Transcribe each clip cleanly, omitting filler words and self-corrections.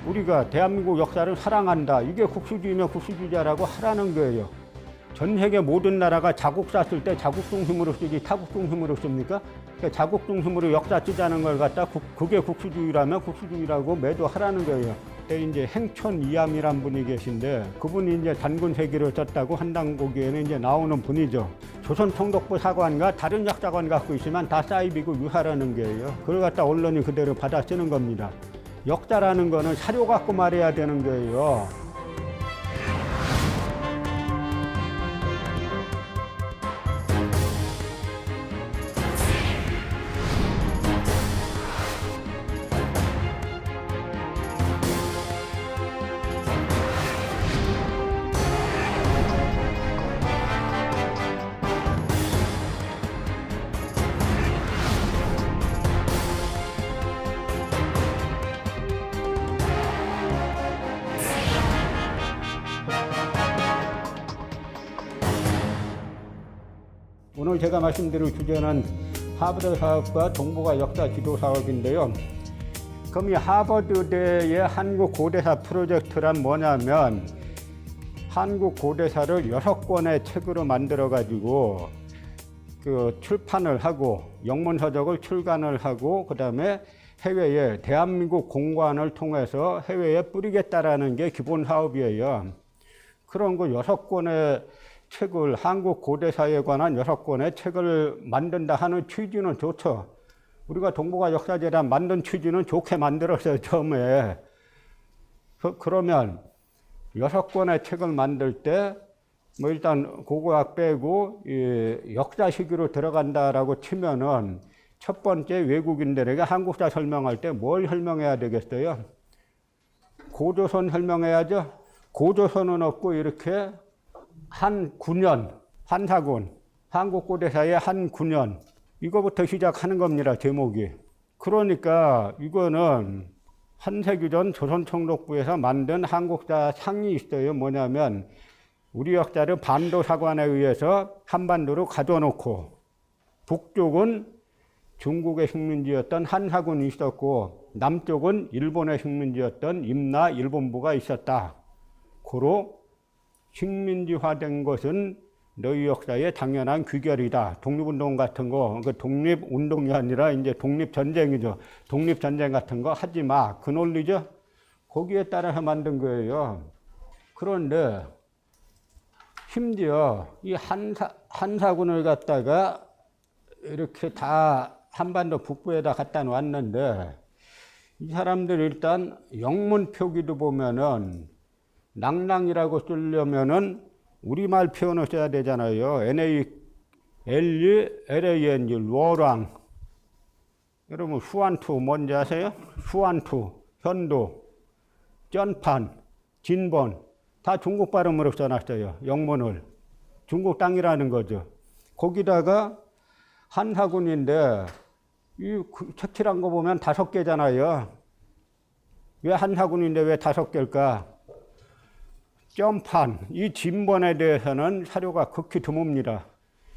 우리가 대한민국 역사를 사랑한다. 이게 국수주의면 국수주의자라고 하라는 거예요. 전 세계 모든 나라가 자국 쐈을 때 자국 중심으로 쓰지 타국 중심으로 씁니까? 그러니까 자국 중심으로 역사 쓰자는 걸 갖다 그게 국수주의라면 국수주의라고 매도하라는 거예요. 그때 이제 행천 이암이란 분이 계신데 그분이 이제 단군 세기를 썼다고 한당 보기에는 이제 나오는 분이죠. 조선총독부 사관과 다른 역사관 갖고 있으면 다 사이비고 유사라는 거예요. 그걸 갖다 언론이 그대로 받아 쓰는 겁니다. 역사라는 거는 사료 갖고 말해야 되는 거예요. 오늘 제가 말씀드릴 주제는 하버드 사업과 동북아 역사 지도 사업인데요. 그럼 이 하버드대의 한국 고대사 프로젝트란 뭐냐면 한국 고대사를 6권의 책으로 만들어 가지고 그 출판을 하고 영문서적을 출간을 하고 그다음에 해외에 대한민국 공관을 통해서 해외에 뿌리겠다라는 게 기본 사업이에요. 그런 그 6권의 책을 한국 고대사에 관한 6권의 책을 만든다 하는 취지는 좋죠. 우리가 동북아 역사재단 만든 취지는 좋게 만들었어요, 처음에. 그러면 6권의 책을 만들 때 뭐 일단 고고학 빼고 역사 시기로 들어간다라고 치면은 첫 번째 외국인들에게 한국사 설명할 때 뭘 설명해야 되겠어요? 고조선 설명해야죠. 고조선은 없고 이렇게 한 9년, 한사군, 한국 고대사의 한 9년, 이거부터 시작하는 겁니다, 제목이. 그러니까 이거는 한세기 전 조선총독부에서 만든 한국사 상이 있어요. 뭐냐면 우리 역사를 반도사관에 의해서 한반도로 가둬놓고 북쪽은 중국의 식민지였던 한사군이 있었고 남쪽은 일본의 식민지였던 임나 일본부가 있었다. 고로 식민지화된 것은 너희 역사의 당연한 귀결이다. 독립운동 같은 거, 그 독립운동이 아니라 이제 독립전쟁이죠. 독립전쟁 같은 거 하지 마. 그 논리죠. 거기에 따라서 만든 거예요. 그런데 심지어 이 한사군을 갖다가 이렇게 다 한반도 북부에다 갖다 놨는데 이 사람들 일단 영문 표기도 보면은 낭랑이라고 쓰려면은 우리말 표현을 써야 되잖아요. NALULANG, 루어랑. 여러분, 후안투 뭔지 아세요? 후안투, 현도, 쩐판, 진본. 다 중국 발음으로 써놨어요. 영문을. 중국 땅이라는 거죠. 거기다가 한사군인데, 이 색칠한 거 보면 5개잖아요. 왜 한사군인데 왜 5개일까? 점판, 이 진본에 대해서는 사료가 극히 드뭅니다.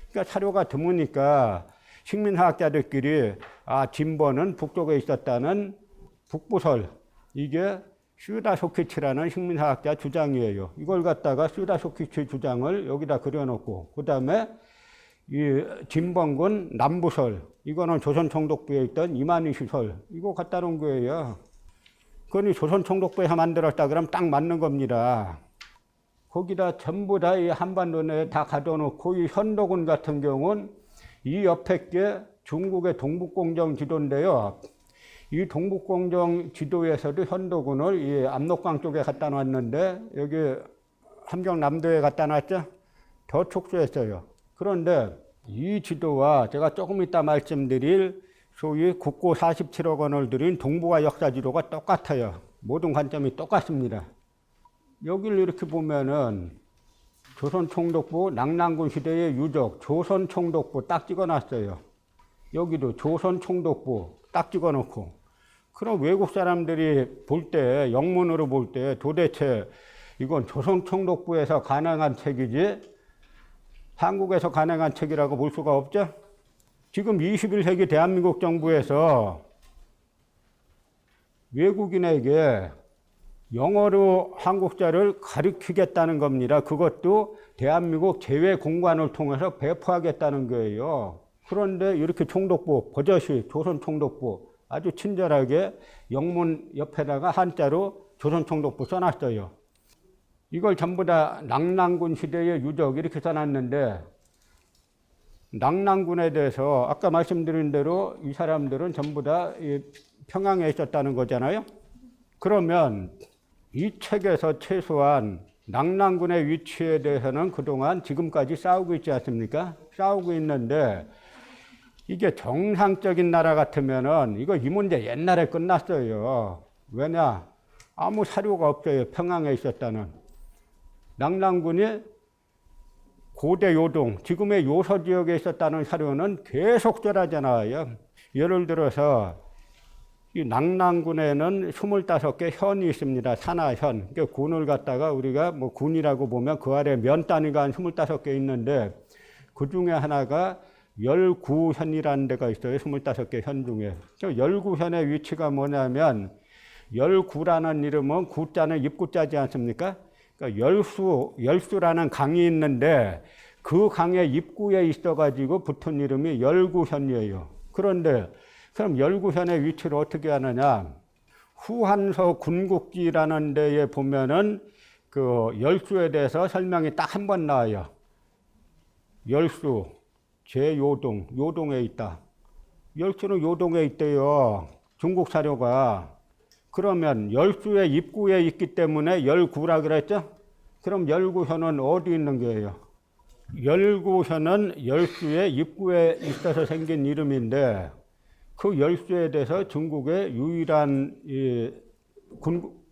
그러니까 사료가 드무니까 식민사학자들끼리 진본은 북쪽에 있었다는 북부설, 이게 슈다소키치라는 식민사학자 주장이에요. 이걸 갖다가 슈다소키치 주장을 여기다 그려놓고 그 다음에 이 진본군 남부설, 이거는 조선총독부에 있던 이만희시설, 이거 갖다 놓은 거예요. 그거는 조선총독부에서 만들었다 그러면 딱 맞는 겁니다. 거기다 전부 다 이 한반도 내에 다 가둬놓고 이 현도군 같은 경우는 이 옆에 게 중국의 동북공정 지도인데요. 이 동북공정 지도에서도 현도군을 이 압록강 쪽에 갖다 놨는데 여기 함경남도에 갖다 놨죠? 더 축소했어요. 그런데 이 지도와 제가 조금 이따 말씀드릴 소위 국고 47억 원을 들인 동북아 역사 지도가 똑같아요. 모든 관점이 똑같습니다. 여기를 이렇게 보면은 조선총독부 낭랑군 시대의 유적, 조선총독부 딱 찍어놨어요. 여기도 조선총독부 딱 찍어놓고. 그럼 외국 사람들이 볼 때, 영문으로 볼 때 도대체 이건 조선총독부에서 가능한 책이지 한국에서 가능한 책이라고 볼 수가 없죠? 지금 21세기 대한민국 정부에서 외국인에게 영어로 한국사를 가르치겠다는 겁니다. 그것도 대한민국 제외공관을 통해서 배포하겠다는 거예요. 그런데 이렇게 총독부, 버젓이 조선총독부 아주 친절하게 영문 옆에다가 한자로 조선총독부 써놨어요. 이걸 전부 다 낙랑군 시대의 유적 이렇게 써놨는데, 낙랑군에 대해서 아까 말씀드린 대로 이 사람들은 전부 다 평양에 있었다는 거잖아요. 그러면 이 책에서 최소한 낙랑군의 위치에 대해서는 그동안 지금까지 싸우고 있지 않습니까? 싸우고 있는데, 이게 정상적인 나라 같으면은 이 문제 옛날에 끝났어요. 왜냐? 아무 사료가 없어요. 평양에 있었다는. 낙랑군이 고대 요동, 지금의 요서 지역에 있었다는 사료는 계속 전하잖아요. 예를 들어서 이 낙랑군에는 25개 현이 있습니다. 산하현. 그러니까 군을 갖다가 우리가 뭐 군이라고 보면 그 아래 면 단위가 한 25개 있는데, 그 중에 하나가 열구현이라는 데가 있어요. 25개 현 중에. 열구현의 위치가 뭐냐면, 열구라는 이름은 구자는 입구자지 않습니까? 그러니까 열수라는 강이 있는데 그 강의 입구에 있어가지고 붙은 이름이 열구현이에요. 그런데 그럼 열구현의 위치를 어떻게 하느냐? 후한서 군국지라는 데에 보면은 그 열수에 대해서 설명이 딱 한 번 나와요. 열수, 제요동, 요동에 있다. 열수는 요동에 있대요. 중국 사료가. 그러면 열수의 입구에 있기 때문에 열구라 그랬죠? 그럼 열구현은 어디 있는 거예요? 열구현은 열수의 입구에 있어서 생긴 이름인데, 그 열수에 대해서 중국의 유일한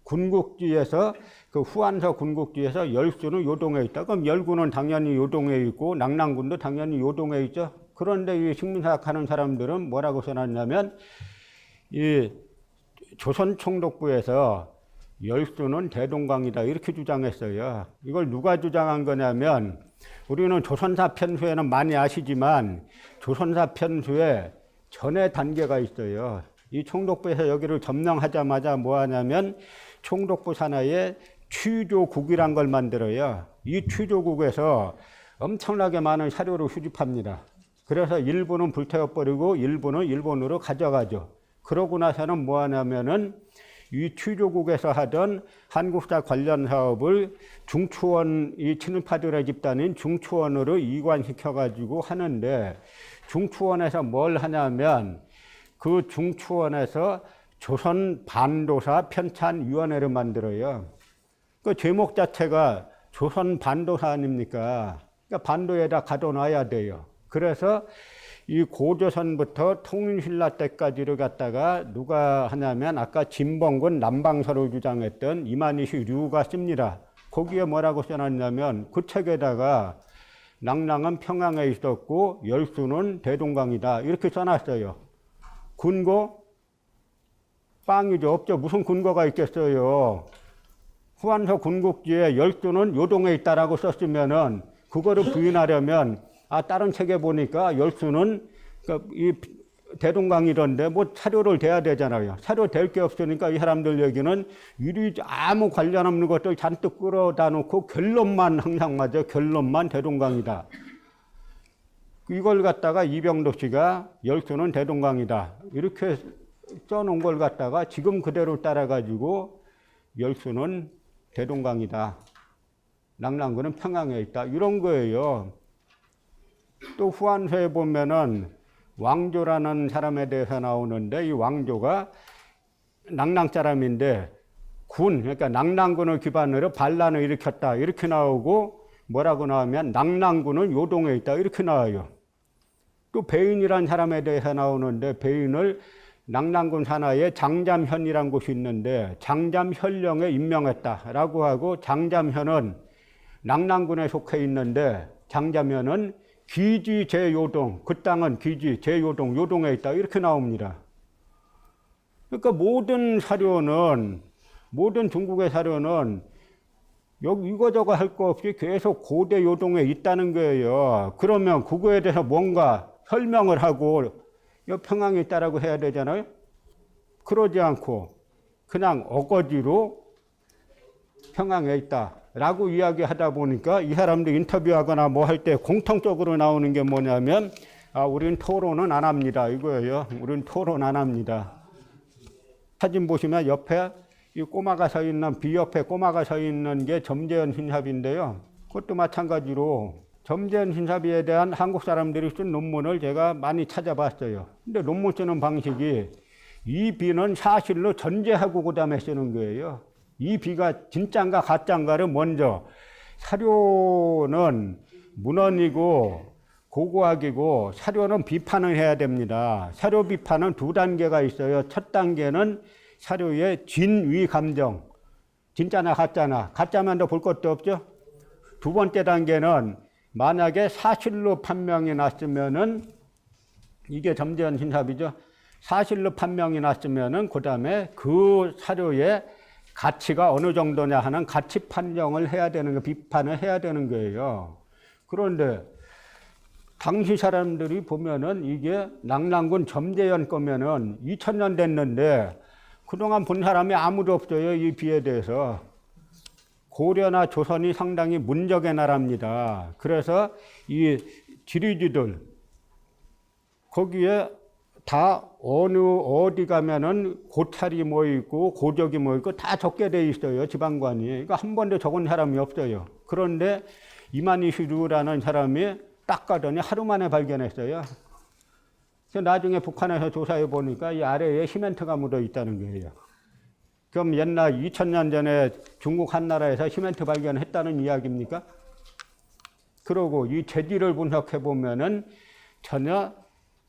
군국지에서, 그 후한서 군국지에서 열수는 요동에 있다. 그럼 열구는 당연히 요동에 있고 낙랑군도 당연히 요동에 있죠. 그런데 이 식민사학 하는 사람들은 뭐라고 써놨냐면, 이 조선총독부에서 열수는 대동강이다 이렇게 주장했어요. 이걸 누가 주장한 거냐면, 우리는 조선사 편수에는 많이 아시지만 조선사 편수에 전의 단계가 있어요. 이 총독부에서 여기를 점령하자마자 뭐 하냐면 총독부 산하에 취조국이란 걸 만들어요. 이 취조국에서 엄청나게 많은 사료를 수집합니다. 그래서 일부는 불태워버리고 일부는 일본으로 가져가죠. 그러고 나서는 뭐 하냐면은 이 취조국에서 하던 한국사 관련 사업을 중추원, 이 친일파들의 집단인 중추원으로 이관시켜가지고 하는데, 중추원에서 뭘 하냐면 그 중추원에서 조선 반도사 편찬위원회를 만들어요. 그 제목 자체가 조선 반도사 아닙니까? 그러니까 반도에다 가둬놔야 돼요. 그래서 이 고조선부터 통일신라 때까지를 갖다가 누가 하냐면 아까 진봉군 남방서를 주장했던 이만희씨 류가 씁니다. 거기에 뭐라고 써놨냐면 그 책에다가 낙랑은 평양에 있었고 열수는 대동강이다 이렇게 써놨어요. 근거? 빵이죠. 없죠. 무슨 근거가 있겠어요. 후한서 군국지에 열수는 요동에 있다라고 썼으면은 그거를 부인하려면 다른 책에 보니까 열수는 이 대동강이던데 뭐 사료를 대야 되잖아요. 사료 될 게 없으니까 이 사람들 얘기는 이리 아무 관련 없는 것들 잔뜩 끌어다 놓고 결론만 항상 맞아. 결론만 대동강이다. 이걸 갖다가 이병도 씨가 열수는 대동강이다 이렇게 써놓은 걸 갖다가 지금 그대로 따라가지고 열수는 대동강이다. 낙랑군은 평양에 있다. 이런 거예요. 또 후한서에 보면은 왕조라는 사람에 대해서 나오는데, 이 왕조가 낙랑 사람인데 그러니까 낙랑군을 기반으로 반란을 일으켰다 이렇게 나오고, 뭐라고 나오면 낙랑군은 요동에 있다 이렇게 나와요. 또 배인이라는 사람에 대해서 나오는데, 배인을 낙랑군 산하에 장잠현이라는 곳이 있는데 장잠현령에 임명했다라고 하고, 장잠현은 낙랑군에 속해 있는데 장잠현은 기지 제요동, 그 땅은 기지 제요동, 요동에 있다 이렇게 나옵니다. 그러니까 모든 사료는, 모든 중국의 사료는 여기 이거저거 할 거 없이 계속 고대 요동에 있다는 거예요. 그러면 그거에 대해서 뭔가 설명을 하고 평양에 있다라고 해야 되잖아요. 그러지 않고 그냥 어거지로 평양에 있다라고 이야기하다 보니까 이 사람들 인터뷰하거나 뭐 할 때 공통적으로 나오는 게 뭐냐면 우린 토론은 안 합니다 이거예요. 우린 토론 안 합니다. 사진 보시면 옆에 이 꼬마가 서 있는 비 옆에 꼬마가 서 있는 게 점재현 신사비인데요. 그것도 마찬가지로 점재현 신사비에 대한 한국 사람들이 쓴 논문을 제가 많이 찾아봤어요. 근데 논문 쓰는 방식이 이 비는 사실로 전제하고 그다음에 쓰는 거예요. 이 비가 진짜인가 가짜인가를 먼저, 사료는 문헌이고 고고학이고 사료는 비판을 해야 됩니다. 사료 비판은 두 단계가 있어요. 첫 단계는 사료의 진위 감정, 진짜나 가짜나, 가짜면 더 볼 것도 없죠. 두 번째 단계는 만약에 사실로 판명이 났으면은, 이게 점재현 신사비죠. 사실로 판명이 났으면은 그 다음에 그 사료의 가치가 어느 정도냐 하는 가치 판정을 해야 되는 거, 비판을 해야 되는 거예요. 그런데 당시 사람들이 보면은 이게 낙랑군 점재현 거면은 2000년 됐는데 그동안 본 사람이 아무도 없어요. 이 비에 대해서. 고려나 조선이 상당히 문적의 나라입니다. 그래서 이 지리지들 거기에 다 어디 가면은 고찰이 뭐 있고 고적이 뭐 있고 다 적게 돼 있어요. 지방관이. 그러니까 한 번도 적은 사람이 없어요. 그런데 이만희슈루라는 사람이 딱 가더니 하루 만에 발견했어요. 그래서 나중에 북한에서 조사해 보니까 이 아래에 시멘트가 묻어 있다는 거예요. 그럼 옛날 2000년 전에 중국 한나라에서 시멘트 발견했다는 이야기입니까? 그러고 이 재질을 분석해 보면은 전혀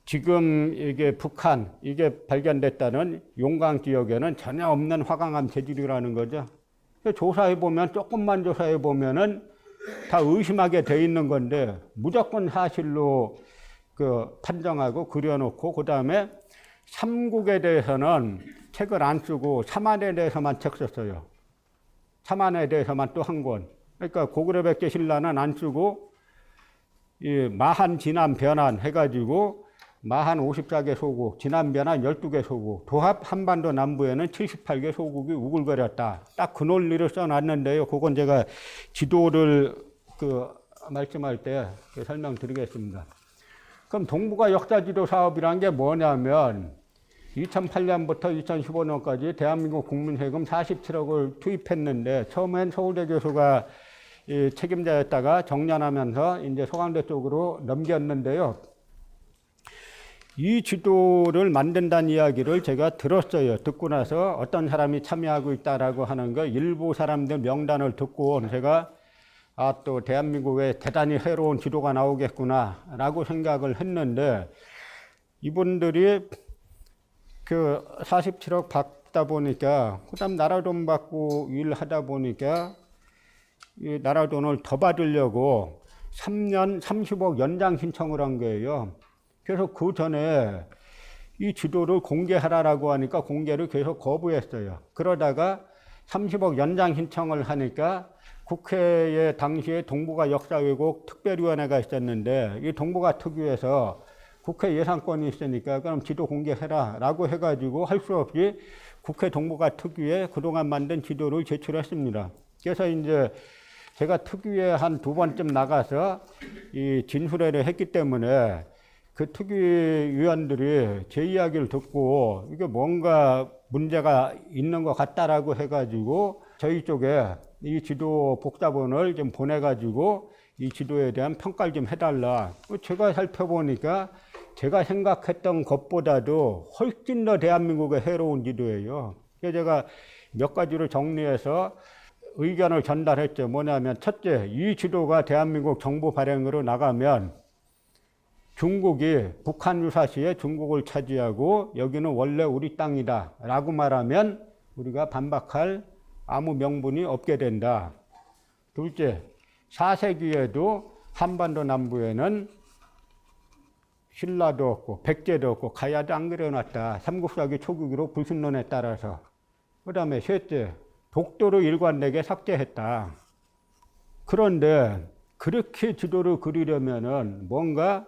지금 이게 북한, 이게 발견됐다는 용강 지역에는 전혀 없는 화강암 재질이라는 거죠. 조사해 보면, 조금만 조사해 보면은 다 의심하게 돼 있는 건데 무조건 사실로 판정하고 그려놓고, 그 다음에 삼국에 대해서는 책을 안 쓰고 삼한에 대해서만 책 썼어요. 삼한에 대해서만 또 한 권. 그러니까 고구려 백제 신라는 안 쓰고 이 마한 진안 변한 해가지고 마한 54개 소국, 진안 변한 12개 소국, 도합 한반도 남부에는 78개 소국이 우글거렸다. 딱 그 논리를 써놨는데요. 그건 제가 지도를 말씀할 때 설명드리겠습니다. 그럼 동북아 역사지도 사업이란 게 뭐냐면 2008년부터 2015년까지 대한민국 국민세금 47억을 투입했는데, 처음엔 서울대 교수가 책임자였다가 정년하면서 이제 소강대 쪽으로 넘겼는데요. 이 지도를 만든다는 이야기를 제가 들었어요. 듣고 나서 어떤 사람이 참여하고 있다라고 하는 거, 일부 사람들 명단을 듣고 제가 또 대한민국에 대단히 새로운 지도가 나오겠구나라고 생각을 했는데, 이분들이 47억 받다 보니까, 그 다음 나라 돈 받고 일하다 보니까 이 나라 돈을 더 받으려고 3년 30억 연장 신청을 한 거예요. 그래서 그 전에 이 지도를 공개하라라고 하니까 공개를 계속 거부했어요. 그러다가 30억 연장 신청을 하니까 국회에 당시에 동북아 역사왜곡 특별위원회가 있었는데, 이 동북아 특위에서 국회 예산권이 있으니까 그럼 지도 공개해라 라고 해가지고 할 수 없이 국회 동북아 특위에 그동안 만든 지도를 제출했습니다. 그래서 이제 제가 특위에 한 2번쯤 나가서 이 진술회를 했기 때문에 그 특위위원들이 제 이야기를 듣고 이게 뭔가 문제가 있는 것 같다라고 해가지고 저희 쪽에 이 지도 복사본을 좀 보내가지고 이 지도에 대한 평가를 좀 해달라. 제가 살펴보니까 제가 생각했던 것보다도 훨씬 더 대한민국의 새로운 지도예요. 그래서 제가 몇 가지를 정리해서 의견을 전달했죠. 뭐냐면, 첫째, 이 지도가 대한민국 정부 발행으로 나가면 중국이 북한 유사시에 중국을 차지하고 여기는 원래 우리 땅이다 라고 말하면 우리가 반박할 아무 명분이 없게 된다. 둘째, 4세기에도 한반도 남부에는 신라도 없고 백제도 없고 가야도 안 그려놨다. 삼국사기 초기로 불신론에 따라서. 그 다음에 셋째, 독도를 일관되게 삭제했다. 그런데 그렇게 지도를 그리려면은 뭔가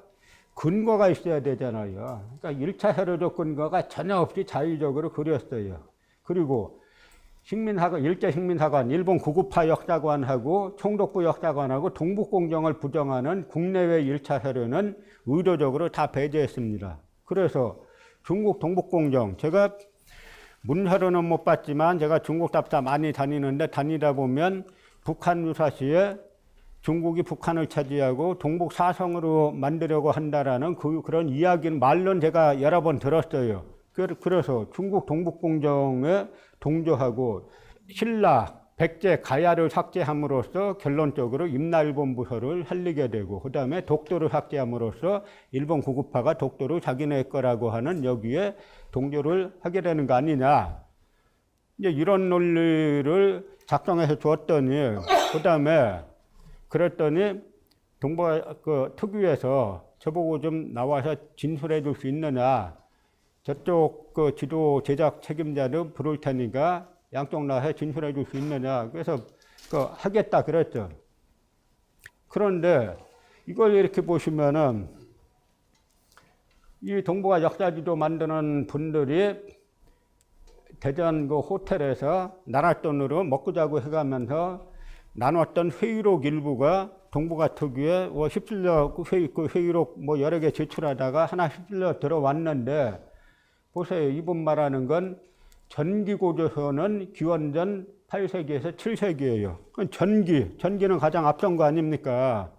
근거가 있어야 되잖아요. 그러니까 1차 세력적 근거가 전혀 없이 자의적으로 그렸어요. 그리고 식민사관, 일제 식민사관, 일본 구구파 역사관하고 총독부 역사관하고 동북공정을 부정하는 국내외 1차 서류는 의도적으로 다 배제했습니다. 그래서 중국 동북공정, 제가 문서로는 못 봤지만 제가 중국 답사 많이 다니는데 다니다 보면 북한 유사시에 중국이 북한을 차지하고 동북 사성으로 만들려고 한다라는 그런 이야기는 말론 제가 여러 번 들었어요. 그래서 중국 동북공정에 동조하고 신라, 백제, 가야를 삭제함으로써 결론적으로 임나일본 부서를 살리게 되고 그 다음에 독도를 삭제함으로써 일본 구구파가 독도를 자기네 거라고 하는 여기에 동조를 하게 되는 거 아니냐. 이제 이런 논리를 작성해서 줬더니 그 다음에 그랬더니 동북아 특위에서 저보고 좀 나와서 진술해 줄 수 있느냐. 저쪽 지도 제작 책임자를 부를 테니까 양쪽 나와서 진술해 줄 수 있느냐. 그래서 하겠다 그랬죠. 그런데 이걸 이렇게 보시면은 이 동북아 역사지도 만드는 분들이 대전 호텔에서 나라 돈으로 먹고 자고 해가면서 나눴던 회의록 일부가 동북아 특위에 17년 회의록 여러 개 제출하다가 하나 실려 들어왔는데 보세요. 이분 말하는 건 전기고조선은 기원전 8세기에서 7세기예요. 전기는 가장 앞선 거 아닙니까?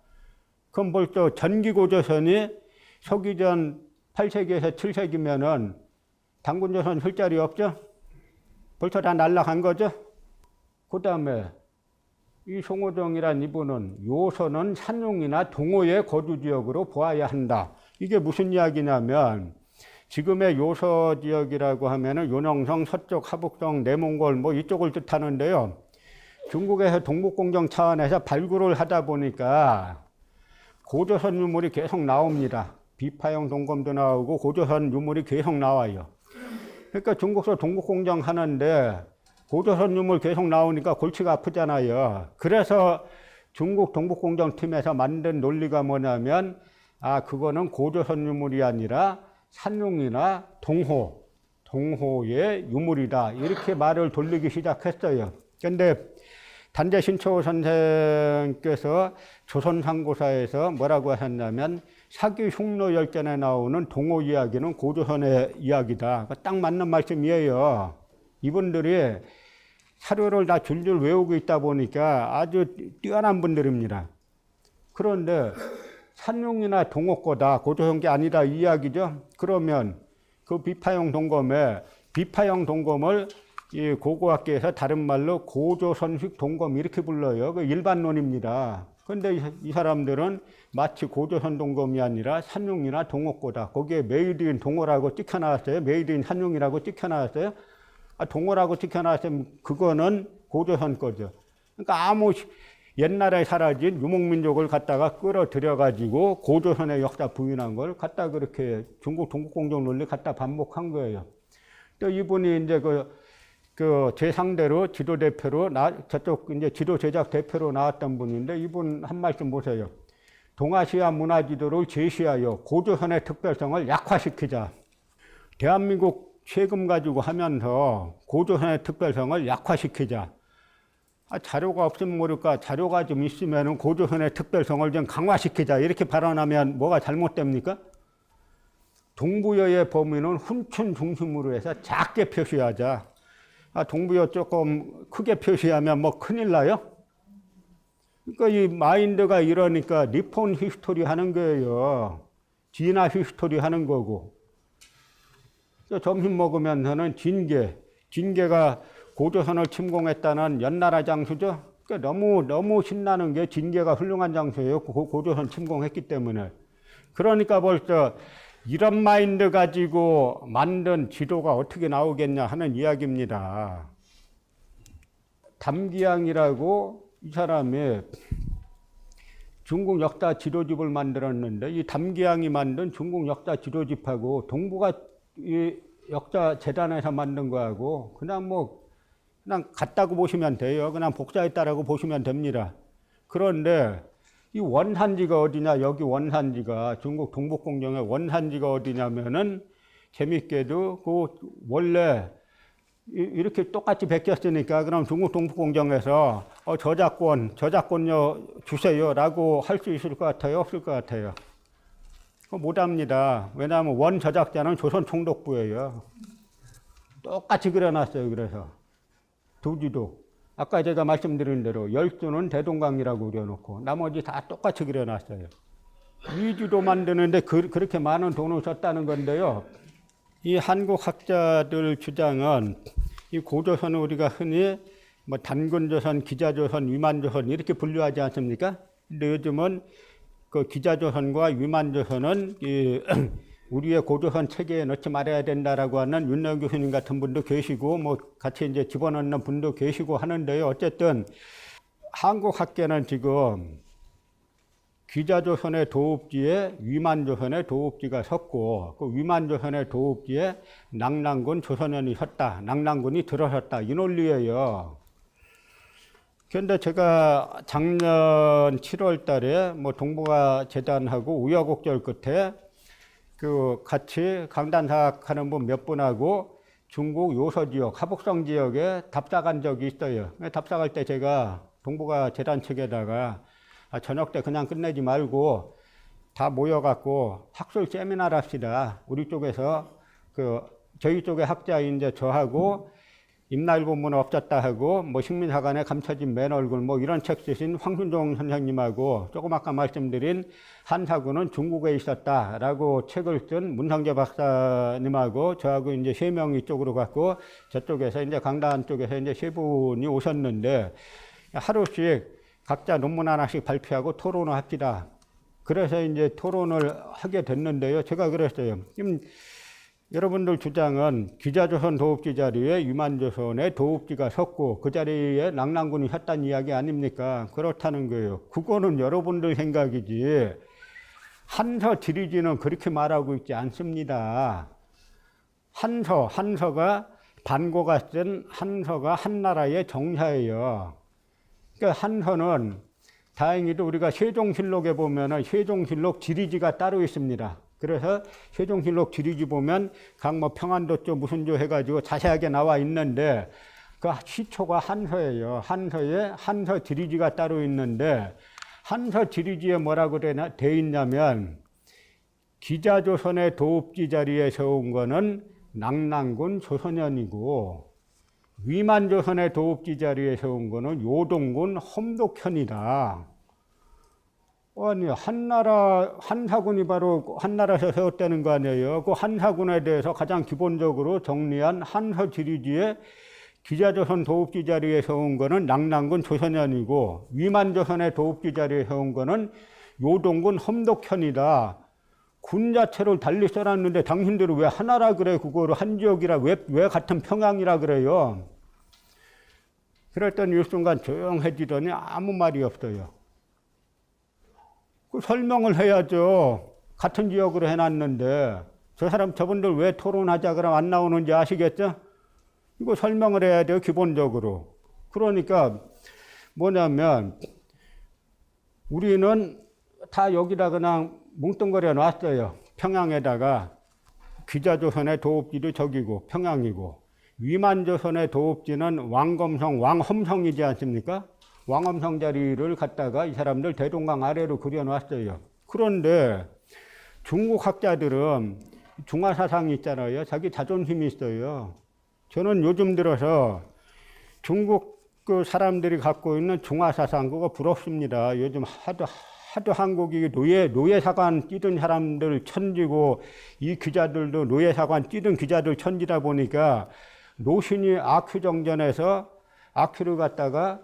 그럼 벌써 전기고조선이 서기전 8세기에서 7세기면은 당군조선 쓸 자리 없죠? 벌써 다 날라간 거죠? 그 다음에 이 송호정이란 이분은 요선은 산용이나 동호의 거주지역으로 보아야 한다. 이게 무슨 이야기냐면 지금의 요서 지역이라고 하면은 요녕성, 서쪽, 하북성, 내몽골 이쪽을 뜻하는데요. 중국에서 동북공정 차원에서 발굴을 하다 보니까 고조선 유물이 계속 나옵니다. 비파형 동검도 나오고 고조선 유물이 계속 나와요. 그러니까 중국서 동북공정 하는데 고조선 유물 계속 나오니까 골치가 아프잖아요. 그래서 중국 동북공정팀에서 만든 논리가 뭐냐면 그거는 고조선 유물이 아니라 산룡이나 동호의 유물이다. 이렇게 말을 돌리기 시작했어요. 그런데 단재 신초호 선생께서 조선상고사에서 뭐라고 하셨냐면 사기 흉노 열전에 나오는 동호 이야기는 고조선의 이야기다. 딱 맞는 말씀이에요. 이분들이 사료를 다 줄줄 외우고 있다 보니까 아주 뛰어난 분들입니다. 그런데 산룡이나 동호 거다, 고조선 게 아니다 이 이야기죠. 그러면 그 비파형 동검을 이 고고학계에서 다른 말로 고조선식 동검 이렇게 불러요. 그 일반론입니다. 그런데 이 사람들은 마치 고조선 동검이 아니라 산룡이나 동호 거다. 거기에 메이드인 동호라고 찍혀나왔어요. 메이드인 산룡이라고 찍혀나왔어요. 동호라고 찍혀나왔으면 그거는 고조선 거죠. 그러니까 옛날에 사라진 유목민족을 갖다가 끌어들여가지고 고조선의 역사 부인한 걸 갖다 그렇게 중국 동북공정 논리 갖다 반복한 거예요. 또 이분이 이제 제 상대로 지도 대표로 저쪽 이제 지도 제작 대표로 나왔던 분인데 이분 한 말씀 보세요. 동아시아 문화 지도를 제시하여 고조선의 특별성을 약화시키자. 대한민국 세금 가지고 하면서 고조선의 특별성을 약화시키자. 자료가 없으면 모를까 자료가 좀 있으면 고조선의 특별성을 좀 강화시키자 이렇게 발언하면 뭐가 잘못됩니까? 동부여의 범위는 훈춘 중심으로 해서 작게 표시하자. 동부여 조금 크게 표시하면 큰일 나요? 그러니까 이 마인드가 이러니까 니폰 히스토리 하는 거예요. 진화 히스토리 하는 거고. 점심 먹으면서는 진계가 고조선을 침공했다는 연나라 장수죠. 그러니까 너무 신나는 게 진계가 훌륭한 장수예요. 고조선 침공했기 때문에. 그러니까 벌써 이런 마인드 가지고 만든 지도가 어떻게 나오겠냐 하는 이야기입니다. 담기양이라고 이 사람이 중국 역사 지도집을 만들었는데 이 담기양이 만든 중국 역사 지도집하고 동북아 이 역사 재단에서 만든 거하고 그냥 같다고 보시면 돼요. 그냥 복사했다라고 보시면 됩니다. 그런데 이 원산지가 어디냐? 여기 원산지가 중국 동북공정의 원산지가 어디냐면은 재밌게도 원래 이렇게 똑같이 베꼈으니까 그럼 중국 동북공정에서 저작권료 주세요라고 할 수 있을 것 같아요? 없을 것 같아요? 못합니다. 왜냐하면 원 저작자는 조선총독부예요. 똑같이 그려놨어요. 그래서 두 지도 아까 제가 말씀드린 대로 12는 대동강이라고 그려놓고 나머지 다 똑같이 그려놨어요. 이 지도 만드는데 그렇게 많은 돈을 썼다는 건데요. 이 한국 학자들 주장은 이 고조선을 우리가 흔히 뭐 단군조선, 기자조선, 위만조선 이렇게 분류하지 않습니까? 근데 요즘은 그 기자조선과 위만조선은 우리의 고조선 체계에 넣지 말아야 된다라고 하는 윤영 교수님 같은 분도 계시고 뭐 같이 이제 집어넣는 분도 계시고 하는데요. 어쨌든 한국 학계는 지금 기자조선의 도읍지에 위만조선의 도읍지가 섰고 그 위만조선의 도읍지에 낙랑군 조선현이 섰다. 낙랑군이 들어섰다. 이 논리예요. 그런데 제가 작년 7월 달에 뭐 동북아 재단하고 우여곡절 끝에 그 같이 강단사학 하는 분 몇 분하고 중국 요서 지역, 하북성 지역에 답사간 적이 있어요. 답사갈 때 제가 동북아 재단 측에다가 저녁 때 그냥 끝내지 말고 다 모여갖고 학술 세미나를 합시다. 우리 쪽에서 저희 쪽의 학자인 이제 저하고 임날 본문 없었다 하고 뭐 식민사관에 감춰진 맨 얼굴 뭐 이런 책 쓰신 황순종 선생님하고 조금 아까 말씀드린 한사군은 중국에 있었다라고 책을 쓴 문성재 박사님하고 저하고 이제 3명이 이쪽으로 갔고 저쪽에서 이제 강단 쪽에서 이제 3분이 오셨는데 하루씩 각자 논문 하나씩 발표하고 토론을 합시다. 그래서 이제 토론을 하게 됐는데요. 제가 그랬어요. 여러분들 주장은 기자조선 도읍지 자리에 위만조선의 도읍지가 섰고 그 자리에 낙랑군이 섰다는 이야기 아닙니까? 그렇다는 거예요. 그거는 여러분들 생각이지 한서 지리지는 그렇게 말하고 있지 않습니다. 한서가 반고가 쓴 한서가 한나라의 정사예요. 그러니까 한서는 다행히도 우리가 세종실록에 보면은 세종실록 지리지가 따로 있습니다. 그래서 세종실록 지리지 보면 각 뭐 평안도조 무슨 조 해가지고 자세하게 나와 있는데 그 시초가 한서예요. 한서에 한서 지리지가 따로 있는데 한서 지리지에 뭐라고 돼 있냐면 기자조선의 도읍지 자리에 세운 거는 낙랑군 조선현이고 위만조선의 도읍지 자리에 세운 거는 요동군 험독현이다. 아니 한사군이 바로 한나라에서 세웠다는 거 아니에요. 그 한사군에 대해서 가장 기본적으로 정리한 한서 지리지에 기자조선 도읍지 자리에 세운 거는 낙랑군 조선현이고 위만조선의 도읍지 자리에 세운 거는 요동군 험독현이다. 군 자체를 달리 써놨는데 당신들은 왜 하나라 그래? 그거를 한 지역이라 왜 같은 평양이라 그래요? 그랬더니 일순간 조용해지더니 아무 말이 없어요. 그 설명을 해야죠. 같은 지역으로 해놨는데 저분들 왜 토론하자 그러면 안 나오는지 아시겠죠? 이거 설명을 해야 돼요. 기본적으로. 그러니까 뭐냐면 우리는 다 여기다 그냥 뭉뚱그려 놨어요. 평양에다가 기자조선의 도읍지도 저기고 평양이고 위만조선의 도읍지는 왕검성, 왕험성이지 않습니까? 왕엄성 자리를 갖다가 이 사람들 대동강 아래로 그려놨어요. 그런데 중국 학자들은 중화사상이 있잖아요. 자기 자존심이 있어요. 저는 요즘 들어서 중국 그 사람들이 갖고 있는 중화사상 그거 부럽습니다. 요즘 하도 한국이 노예사관 뛰던 사람들 천지고 이 기자들도 노예사관 뛰던 기자들 천지다 보니까 노신이 아큐 정전에서 아큐를 갖다가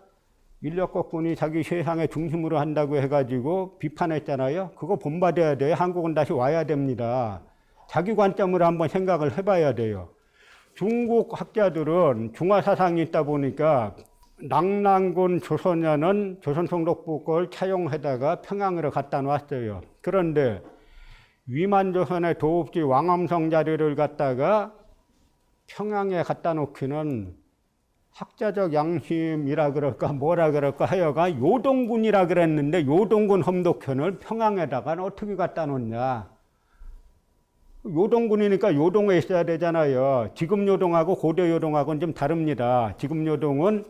인력거꾼이 자기 세상의 중심으로 한다고 해가지고 비판했잖아요. 그거 본받아야 돼요. 한국은 다시 와야 됩니다. 자기 관점으로 한번 생각을 해봐야 돼요. 중국 학자들은 중화사상이 있다 보니까 낙랑군 조선현은 조선총독부 걸 차용해다가 평양으로 갖다 놨어요. 그런데 위만조선의 도읍지 왕엄성 자리를 갖다가 평양에 갖다 놓기는 학자적 양심이라 그럴까 뭐라 그럴까 하여간 요동군이라 그랬는데 요동군 험독현을 평양에다가 어떻게 갖다 놓냐. 요동군이니까 요동에 있어야 되잖아요. 지금 요동하고 고대 요동하고는 좀 다릅니다. 지금 요동은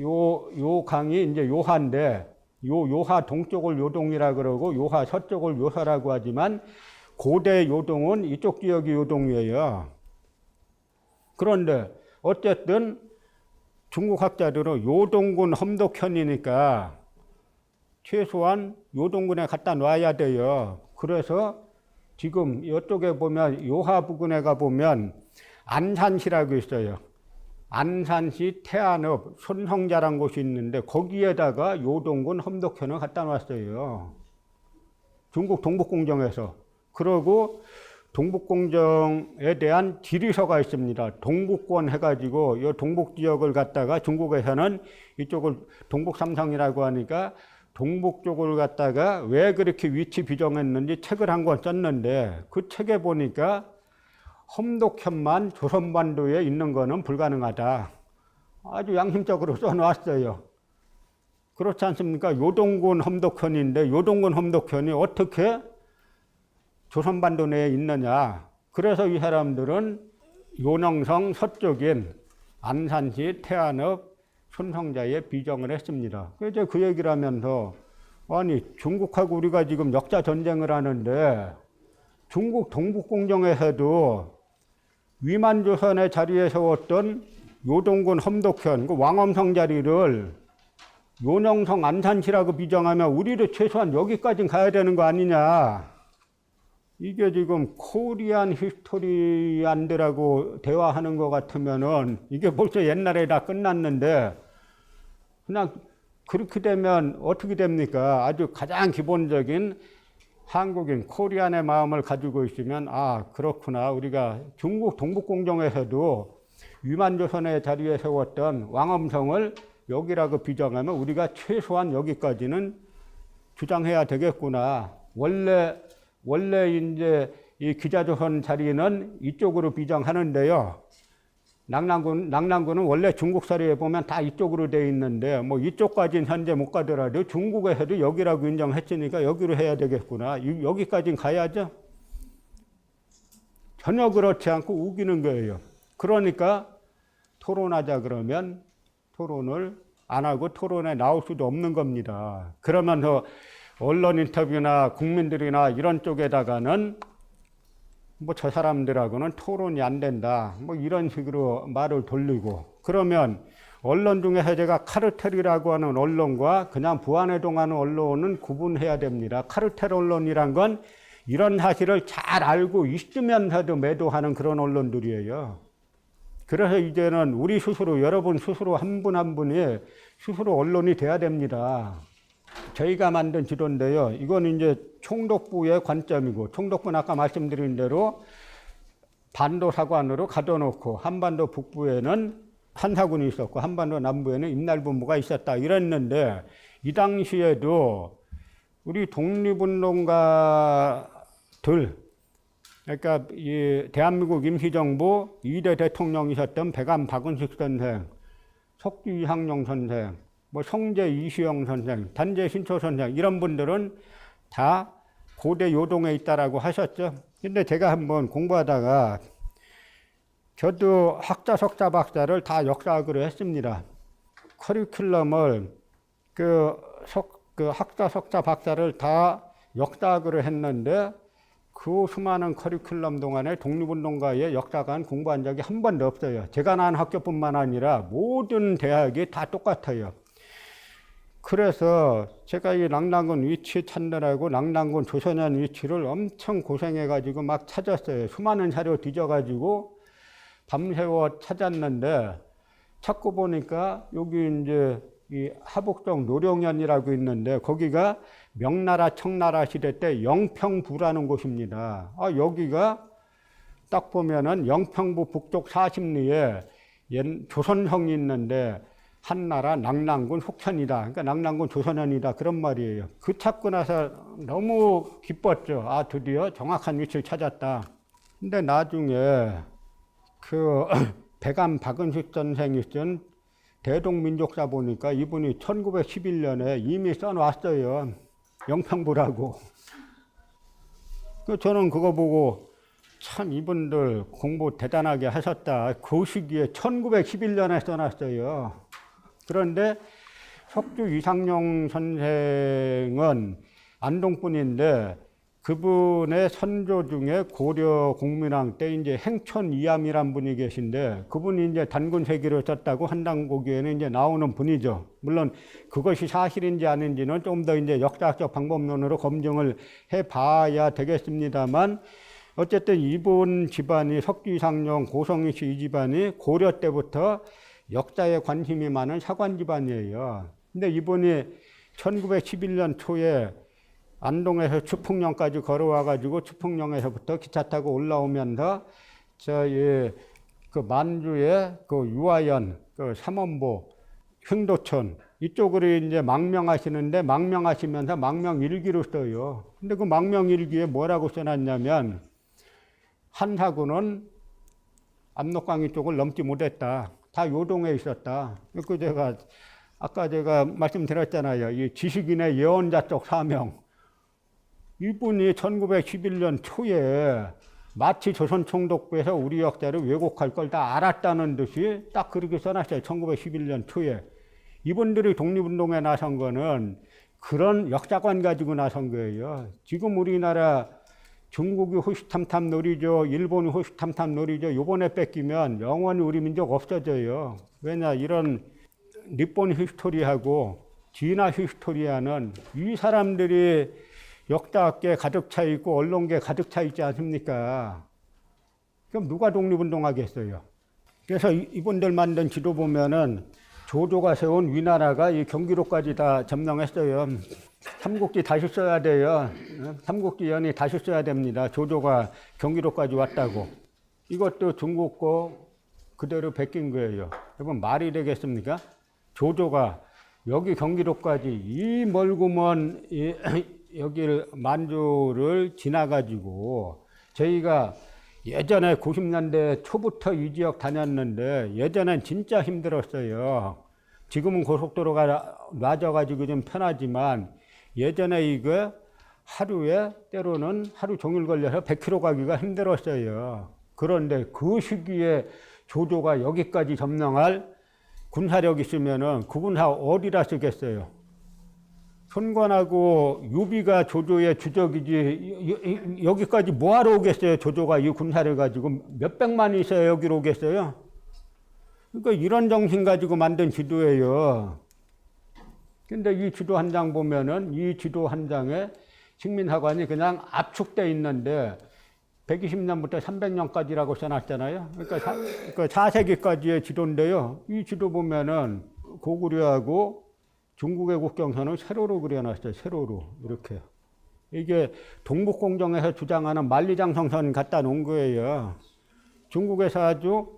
요 강이 이제 요하인데, 요하 동쪽을 요동이라 그러고 요하 서쪽을 요서라고 하지만 고대 요동은 이쪽 지역이 요동이에요. 그런데 어쨌든 중국 학자들은 요동군 험독현이니까 최소한 요동군에 갖다 놔야 돼요. 그래서 지금 이쪽에 보면 요하 부근에 가보면 안산시라고 있어요. 안산시 태안읍 손성자란 곳이 있는데 거기에다가 요동군 험독현을 갖다 놨어요. 중국 동북공정에서. 그러고 동북공정에 대한 지리서가 있습니다. 동북권 해가지고 이 동북지역을 갖다가 중국에서는 이쪽을 동북삼성이라고 하니까 동북 쪽을 갖다가 왜 그렇게 위치 비정했는지 책을 한 권 썼는데 그 책에 보니까 험독현만 조선반도에 있는 거는 불가능하다. 아주 양심적으로 써놨어요. 그렇지 않습니까? 요동군 험독현인데 요동군 험독현이 어떻게 조선반도 내에 있느냐. 그래서 이 사람들은 요능성 서쪽인 안산시 태안읍 손성자에 비정을 했습니다. 그래서 그 얘기를 하면서 아니 중국하고 우리가 지금 역사 전쟁을 하는데 중국 동북공정에서도 위만조선의 자리에 세웠던 요동군 험독현 그 왕엄성 자리를 요능성 안산시라고 비정하면 우리도 최소한 여기까지는 가야 되는 거 아니냐. 이게 지금 코리안 히스토리안들하고 대화하는 것 같으면은 이게 벌써 옛날에 다 끝났는데 그냥 그렇게 되면 어떻게 됩니까? 아주 가장 기본적인 한국인 코리안의 마음을 가지고 있으면 아 그렇구나. 우리가 중국 동북공정에서도 위만조선의 자리에 세웠던 왕엄성을 여기라고 비정하면 우리가 최소한 여기까지는 주장해야 되겠구나. 원래 이제 이 기자조선 자리는 이쪽으로 비정하는데요. 낙랑군은 원래 중국사리에 보면 다 이쪽으로 돼 있는데 뭐 이쪽까지는 현재 못 가더라도 중국에서도 여기라고 인정했으니까 여기로 해야 되겠구나. 여기까지는 가야죠. 전혀 그렇지 않고 우기는 거예요. 그러니까 토론하자 그러면 토론을 안 하고 토론에 나올 수도 없는 겁니다. 그러면서 언론 인터뷰나 국민들이나 이런 쪽에다가는 뭐 저 사람들하고는 토론이 안 된다. 뭐 이런 식으로 말을 돌리고 그러면 언론 중에서 제가 카르텔이라고 하는 언론과 그냥 부안해동하는 언론은 구분해야 됩니다. 카르텔 언론이란 건 이런 사실을 잘 알고 있으면서도 매도하는 그런 언론들이에요. 그래서 이제는 우리 스스로 여러분 스스로 한 분 한 분이 스스로 언론이 돼야 됩니다. 저희가 만든 지도인데요. 이건 이제 총독부의 관점이고, 총독부는 아까 말씀드린 대로 반도 사관으로 가둬놓고, 한반도 북부에는 한사군이 있었고, 한반도 남부에는 임날본부가 있었다. 이랬는데, 이 당시에도 우리 독립운동가들, 그러니까 이 대한민국 임시정부 2대 대통령이셨던 백암 박은식 선생, 석주 이항용 선생, 뭐 성제 이시영 선생, 단재 신초 선생 이런 분들은 다 고대 요동에 있다라고 하셨죠. 근데 제가 한번 공부하다가 저도 학자, 석자, 박사를 다 역사학으로 했습니다. 커리큘럼을 그 학자, 석자, 박사를 다 역사학으로 했는데 그 수많은 커리큘럼 동안에 독립운동가의 역사관 공부한 적이 한 번도 없어요. 제가 나온 학교뿐만 아니라 모든 대학이 다 똑같아요. 그래서 제가 이 낙랑군 위치 찾느라고 낙랑군 조선현 위치를 엄청 고생해가지고 막 찾았어요. 수많은 자료 뒤져가지고 밤새워 찾았는데 찾고 보니까 여기 이제 이 하북동 노령현이라고 있는데 거기가 명나라 청나라 시대 때 영평부라는 곳입니다. 여기가 딱 보면은 영평부 북쪽 40리에 조선성이 있는데 한나라 낙랑군 속현이다. 그러니까 낙랑군 조선현이다. 그런 말이에요. 그 찾고 나서 너무 기뻤죠. 드디어 정확한 위치를 찾았다. 근데 나중에 그 백암 박은식 선생이 쓴 대동민족사 보니까 이분이 1911년에 이미 써놨어요. 영평부라고. 저는 그거 보고 참 이분들 공부 대단하게 하셨다. 그 시기에 1911년에 써놨어요. 그런데 석주 이상용 선생은 안동분인데 그분의 선조 중에 고려 공민왕 때 이제 행천 이암이란 분이 계신데 그분이 이제 단군세기를 썼다고 한당고기에는 이제 나오는 분이죠. 물론 그것이 사실인지 아닌지는 좀 더 이제 역사학적 방법론으로 검증을 해 봐야 되겠습니다만 어쨌든 이분 집안이 석주 이상용 고성희 씨 이 집안이 고려 때부터 역사에 관심이 많은 사관 집안이에요. 근데 이분이 1911년 초에 안동에서 추풍령까지 걸어와가지고 추풍령에서부터 기차 타고 올라오면서 저희 그 만주의 그 유아연, 그 삼원보, 흥도천 이쪽으로 이제 망명하시는데 망명하시면서 망명일기를 써요. 근데 그 망명일기에 뭐라고 써놨냐면 한사군은 압록강이 쪽을 넘지 못했다. 다 요동에 있었다. 그 제가 아까 제가 말씀드렸잖아요. 이 지식인의 예언자적 사명. 이분이 1911년 초에 마치 조선총독부에서 우리 역사를 왜곡할 걸 다 알았다는 듯이 딱 그렇게 써놨어요. 1911년 초에. 이분들이 독립운동에 나선 거는 그런 역사관 가지고 나선 거예요. 지금 우리나라 중국이 호시탐탐 노리죠. 일본이 호시탐탐 노리죠. 요번에 뺏기면 영원히 우리 민족 없어져요. 왜냐 이런 니폰 히스토리하고 지나 히스토리아는 이 사람들이 역사학계에 가득 차 있고 언론계에 가득 차 있지 않습니까? 그럼 누가 독립운동하겠어요? 그래서 이분들 만든 지도 보면은 조조가 세운 위나라가 이 경기도까지 다 점령했어요. 삼국지 다시 써야 돼요. 삼국지 연이 다시 써야 됩니다. 조조가 경기도까지 왔다고. 이것도 중국 거 그대로 베낀 거예요. 여러분 말이 되겠습니까? 조조가 여기 경기도까지 이 멀고 먼 여기를 만주를 지나가지고 저희가 예전에 90년대 초부터 이 지역 다녔는데 예전엔 진짜 힘들었어요. 지금은 고속도로가 놔져가지고 좀 편하지만 예전에 이거 하루에 때로는 하루 종일 걸려서 100km 가기가 힘들었어요. 그런데 그 시기에 조조가 여기까지 점령할 군사력 있으면은 그 군사 어디다 쓰겠어요? 손관하고 유비가 조조의 주적이지 여기까지 뭐하러 오겠어요? 조조가 이 군사를 가지고 몇백만이 있어야 여기로 오겠어요? 그러니까 이런 정신 가지고 만든 지도예요. 근데 이 지도 한 장 보면은 이 지도 한 장에 식민사관이 그냥 압축돼 있는데 120년부터 300년까지라고 써놨잖아요. 그러니까 4세기까지의 지도인데요. 이 지도 보면은 고구려하고 중국의 국경선을 세로로 그려놨어요. 세로로 이렇게. 이게 동북공정에서 주장하는 만리장성선 갖다 놓은 거예요. 중국에서 아주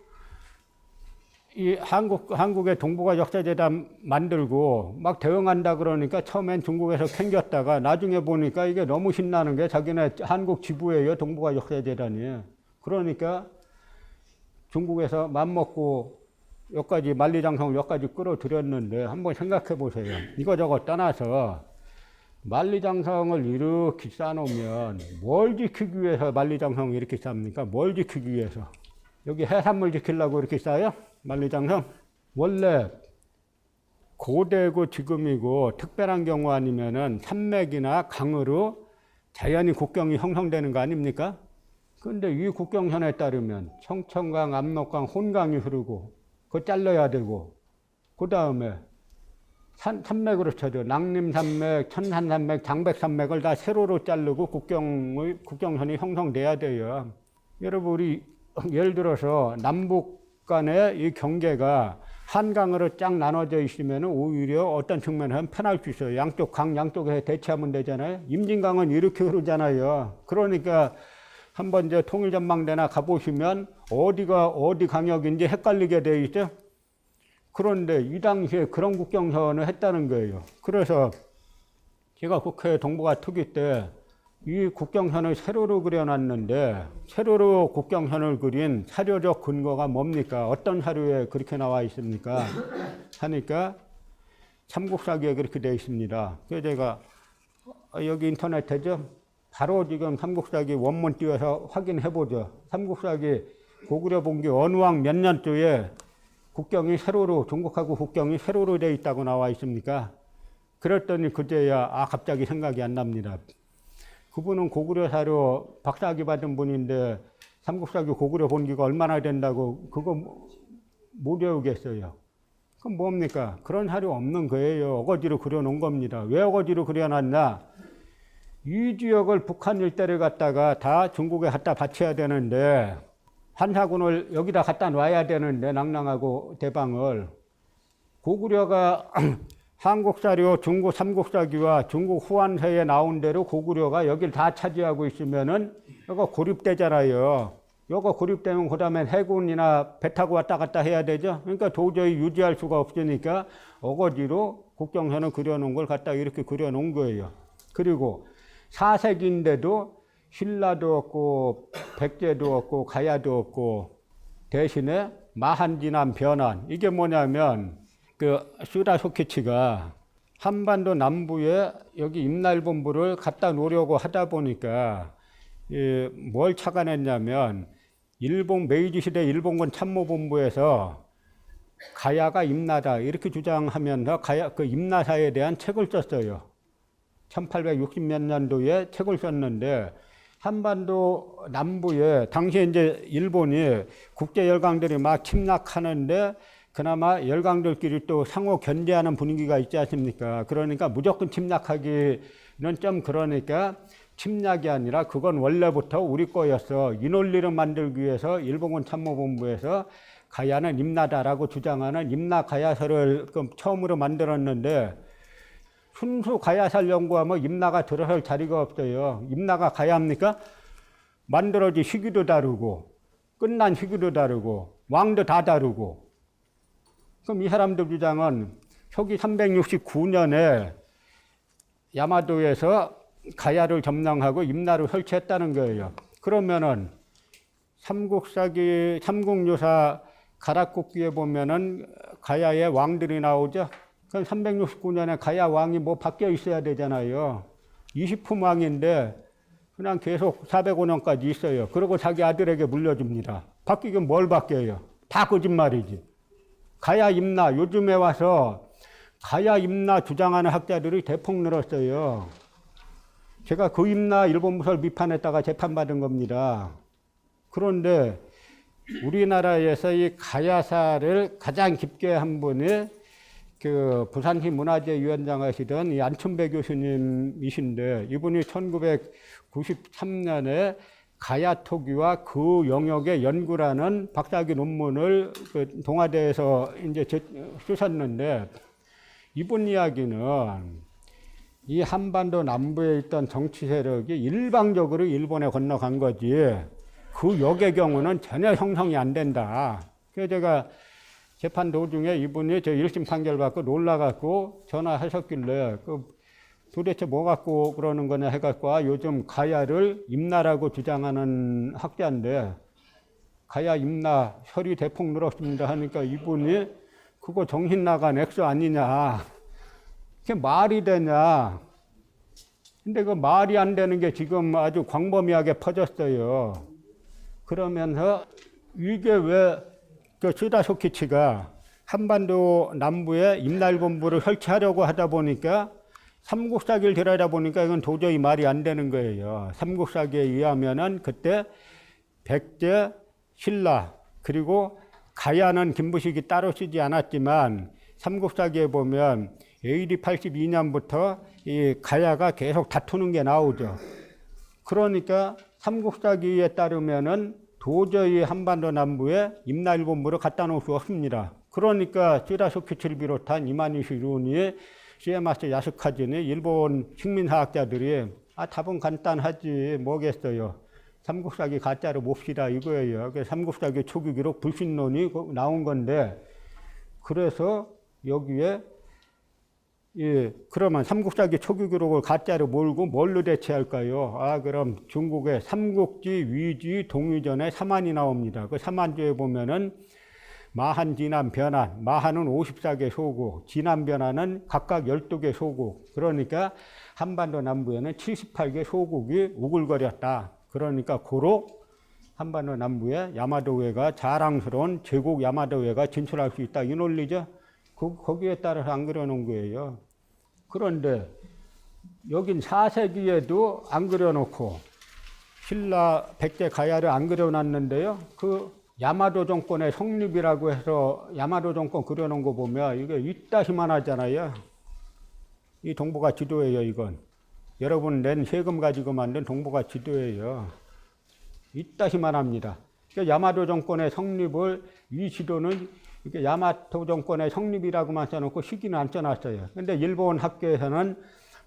이 한국의 동북아 역사재단 만들고 막 대응한다 그러니까 처음엔 중국에서 캥겼다가 나중에 보니까 이게 너무 신나는 게 자기네 한국 지부예요. 동북아 역사재단이. 그러니까 중국에서 맘먹고 여기까지 만리장성을 여기까지 끌어들였는데 한번 생각해 보세요. 이거저거 떠나서 만리장성을 이렇게 쌓아놓으면 뭘 지키기 위해서 만리장성을 이렇게 쌓습니까? 뭘 지키기 위해서? 여기 해산물 지키려고 이렇게 쌓아요? 만리장성? 원래 고대고 지금이고 특별한 경우 아니면은 산맥이나 강으로 자연히 국경이 형성되는 거 아닙니까? 근데 이 국경선에 따르면 청천강, 압록강, 혼강이 흐르고 그거 잘라야 되고 그 다음에 산맥으로 쳐죠. 낭림산맥, 천산산맥, 장백산맥을 다 세로로 자르고 국경선이 형성돼야 돼요. 여러분 우리 예를 들어서 남북 간의 이 경계가 한강으로 쫙 나눠져 있으면 오히려 어떤 측면에는 편할 수 있어요. 양쪽 강 양쪽에 대치하면 되잖아요. 임진강은 이렇게 흐르잖아요. 그러니까 한번 이제 통일전망대나 가보시면 어디가 어디 강역인지 헷갈리게 돼 있죠. 그런데 이 당시에 그런 국경선을 했다는 거예요. 그래서 제가 국회 동북아 특위 때 이 국경선을 세로로 그려놨는데 세로로 국경선을 그린 사료적 근거가 뭡니까? 어떤 사료에 그렇게 나와 있습니까? 하니까 삼국사기에 그렇게 되어 있습니다. 그래서 제가 여기 인터넷에죠. 바로 지금 삼국사기 원문 띄워서 확인해 보죠. 삼국사기 고구려 봉기 어느 왕 몇 년도에 국경이 세로로, 중국하고 국경이 세로로 되어 있다고 나와 있습니까? 그랬더니 그제야 갑자기 생각이 안 납니다. 그분은 고구려 사료 박사학위 받은 분인데 삼국사기 고구려 본기가 얼마나 된다고 그거 못 외우겠어요. 그럼 뭡니까? 그런 사료 없는 거예요. 어거지로 그려놓은 겁니다. 왜 어거지로 그려놨나? 이 지역을 북한 일대를 갖다가 다 중국에 갖다 바쳐야 되는데 한사군을 여기다 갖다 놔야 되는데 낭랑하고 대방을 고구려가 한국사료 중국 삼국사기와 중국 후한서에 나온 대로 고구려가 여길 다 차지하고 있으면은 이거 고립되잖아요. 이거 고립되면 그 다음에 해군이나 배 타고 왔다 갔다 해야 되죠. 그러니까 도저히 유지할 수가 없으니까 어거지로 국경선을 그려놓은 걸 갖다 이렇게 그려놓은 거예요. 그리고 사색인데도 신라도 없고 백제도 없고 가야도 없고 대신에 마한지남 변환. 이게 뭐냐면 그 슈다소키치가 한반도 남부에 여기 임날본부를 갖다 놓으려고 하다 보니까 뭘 착안했냐면 일본 메이지 시대 일본군 참모본부에서 가야가 임나다 이렇게 주장하면서 가야 그 임나사에 대한 책을 썼어요. 1860 몇 년도에 책을 썼는데 한반도 남부에 당시에 이제 일본이 국제 열강들이 막 침략하는데 그나마 열강들끼리 또 상호 견제하는 분위기가 있지 않습니까? 그러니까 무조건 침략하기는 좀 그러니까 침략이 아니라 그건 원래부터 우리 거였어. 이 논리를 만들기 위해서 일본군 참모본부에서 가야는 임나다라고 주장하는 임나가야서를 처음으로 만들었는데 순수 가야사를 연구하면 임나가 들어설 자리가 없어요. 임나가 가야합니까? 만들어진 시기도 다르고 끝난 시기도 다르고 왕도 다 다르고 그럼 이 사람들 주장은 서기 369년에 야마도에서 가야를 점령하고 임나를 설치했다는 거예요. 그러면은 삼국사기 삼국유사 가락국기에 보면은 가야의 왕들이 나오죠. 그럼 369년에 가야 왕이 뭐 바뀌어 있어야 되잖아요. 20품 왕인데 그냥 계속 405년까지 있어요. 그리고 자기 아들에게 물려줍니다. 바뀌긴 뭘 바뀌어요? 다 거짓말이지. 가야 임나 요즘에 와서 가야 임나 주장하는 학자들이 대폭 늘었어요. 제가 그 임나 일본무설 비판했다가 재판받은 겁니다. 그런데 우리나라에서 이 가야사를 가장 깊게 한 분이 그 부산시 문화재위원장 하시던 이 안춘배 교수님이신데 이분이 1993년에 가야토기와 그 영역의 연구라는 박사학위 논문을 그 동아대에서 이제 쓰셨는데 이분 이야기는 이 한반도 남부에 있던 정치 세력이 일방적으로 일본에 건너간 거지 그 역의 경우는 전혀 형성이 안 된다. 그래서 제가 재판 도중에 이분이 저 1심 판결 받고 놀라갖고 전화하셨길래 도대체 뭐 갖고 그러는 거냐 해갖고 요즘 가야를 임나라고 주장하는 학자인데 가야 임나 혈이 대폭 늘었습니다 하니까 이분이 그거 정신 나간 액수 아니냐. 그게 말이 되냐. 근데 그 말이 안 되는 게 지금 아주 광범위하게 퍼졌어요. 그러면서 이게 왜 그 슈다소키치가 한반도 남부에 임날본부를 설치하려고 하다 보니까 삼국사기를 들여다보니까 이건 도저히 말이 안 되는 거예요. 삼국사기에 의하면은 그때 백제, 신라 그리고 가야는 김부식이 따로 쓰지 않았지만 삼국사기에 보면 AD 82년부터 이 가야가 계속 다투는 게 나오죠. 그러니까 삼국사기에 따르면은 도저히 한반도 남부에 임나일본부를 갖다 놓을 수 없습니다. 그러니까 슈다소키치를 비롯한 이마니시 루니, 시에마스 야스카즈니 일본 식민사학자들이 답은 간단하지 뭐겠어요. 삼국사기 가짜로 봅시다 이거예요. 삼국사기 초기 기록 불신론이 나온 건데 그래서 여기에 그러면 삼국사기 초기 기록을 가짜로 몰고 뭘로 대체할까요? 그럼 중국의 삼국지, 위지, 동위전에 사만이 나옵니다. 그 사만주에 보면은 마한, 진안, 변안. 마한은 54개 소국, 진안, 변안은 각각 12개 소국. 그러니까 한반도 남부에는 78개 소국이 우글거렸다. 그러니까 고로 한반도 남부에 야마도회가 자랑스러운 제국 야마도회가 진출할 수 있다. 이 논리죠. 거기에 따라서 안 그려놓은 거예요. 그런데 여긴 4세기에도 안 그려놓고 신라 백제 가야를 안 그려놨는데요. 그 야마도 정권의 성립이라고 해서 야마도 정권 그려놓은 거 보면 이게 이따시만 하잖아요. 이 동북아 지도예요, 이건. 여러분 낸 세금 가지고 만든 동북아 지도예요. 이따시만 합니다. 그러니까 야마도 정권의 성립을 이 지도는 이렇게 야마토 정권의 성립이라고만 써놓고 시기는 안 써놨어요. 근데 일본 학계에서는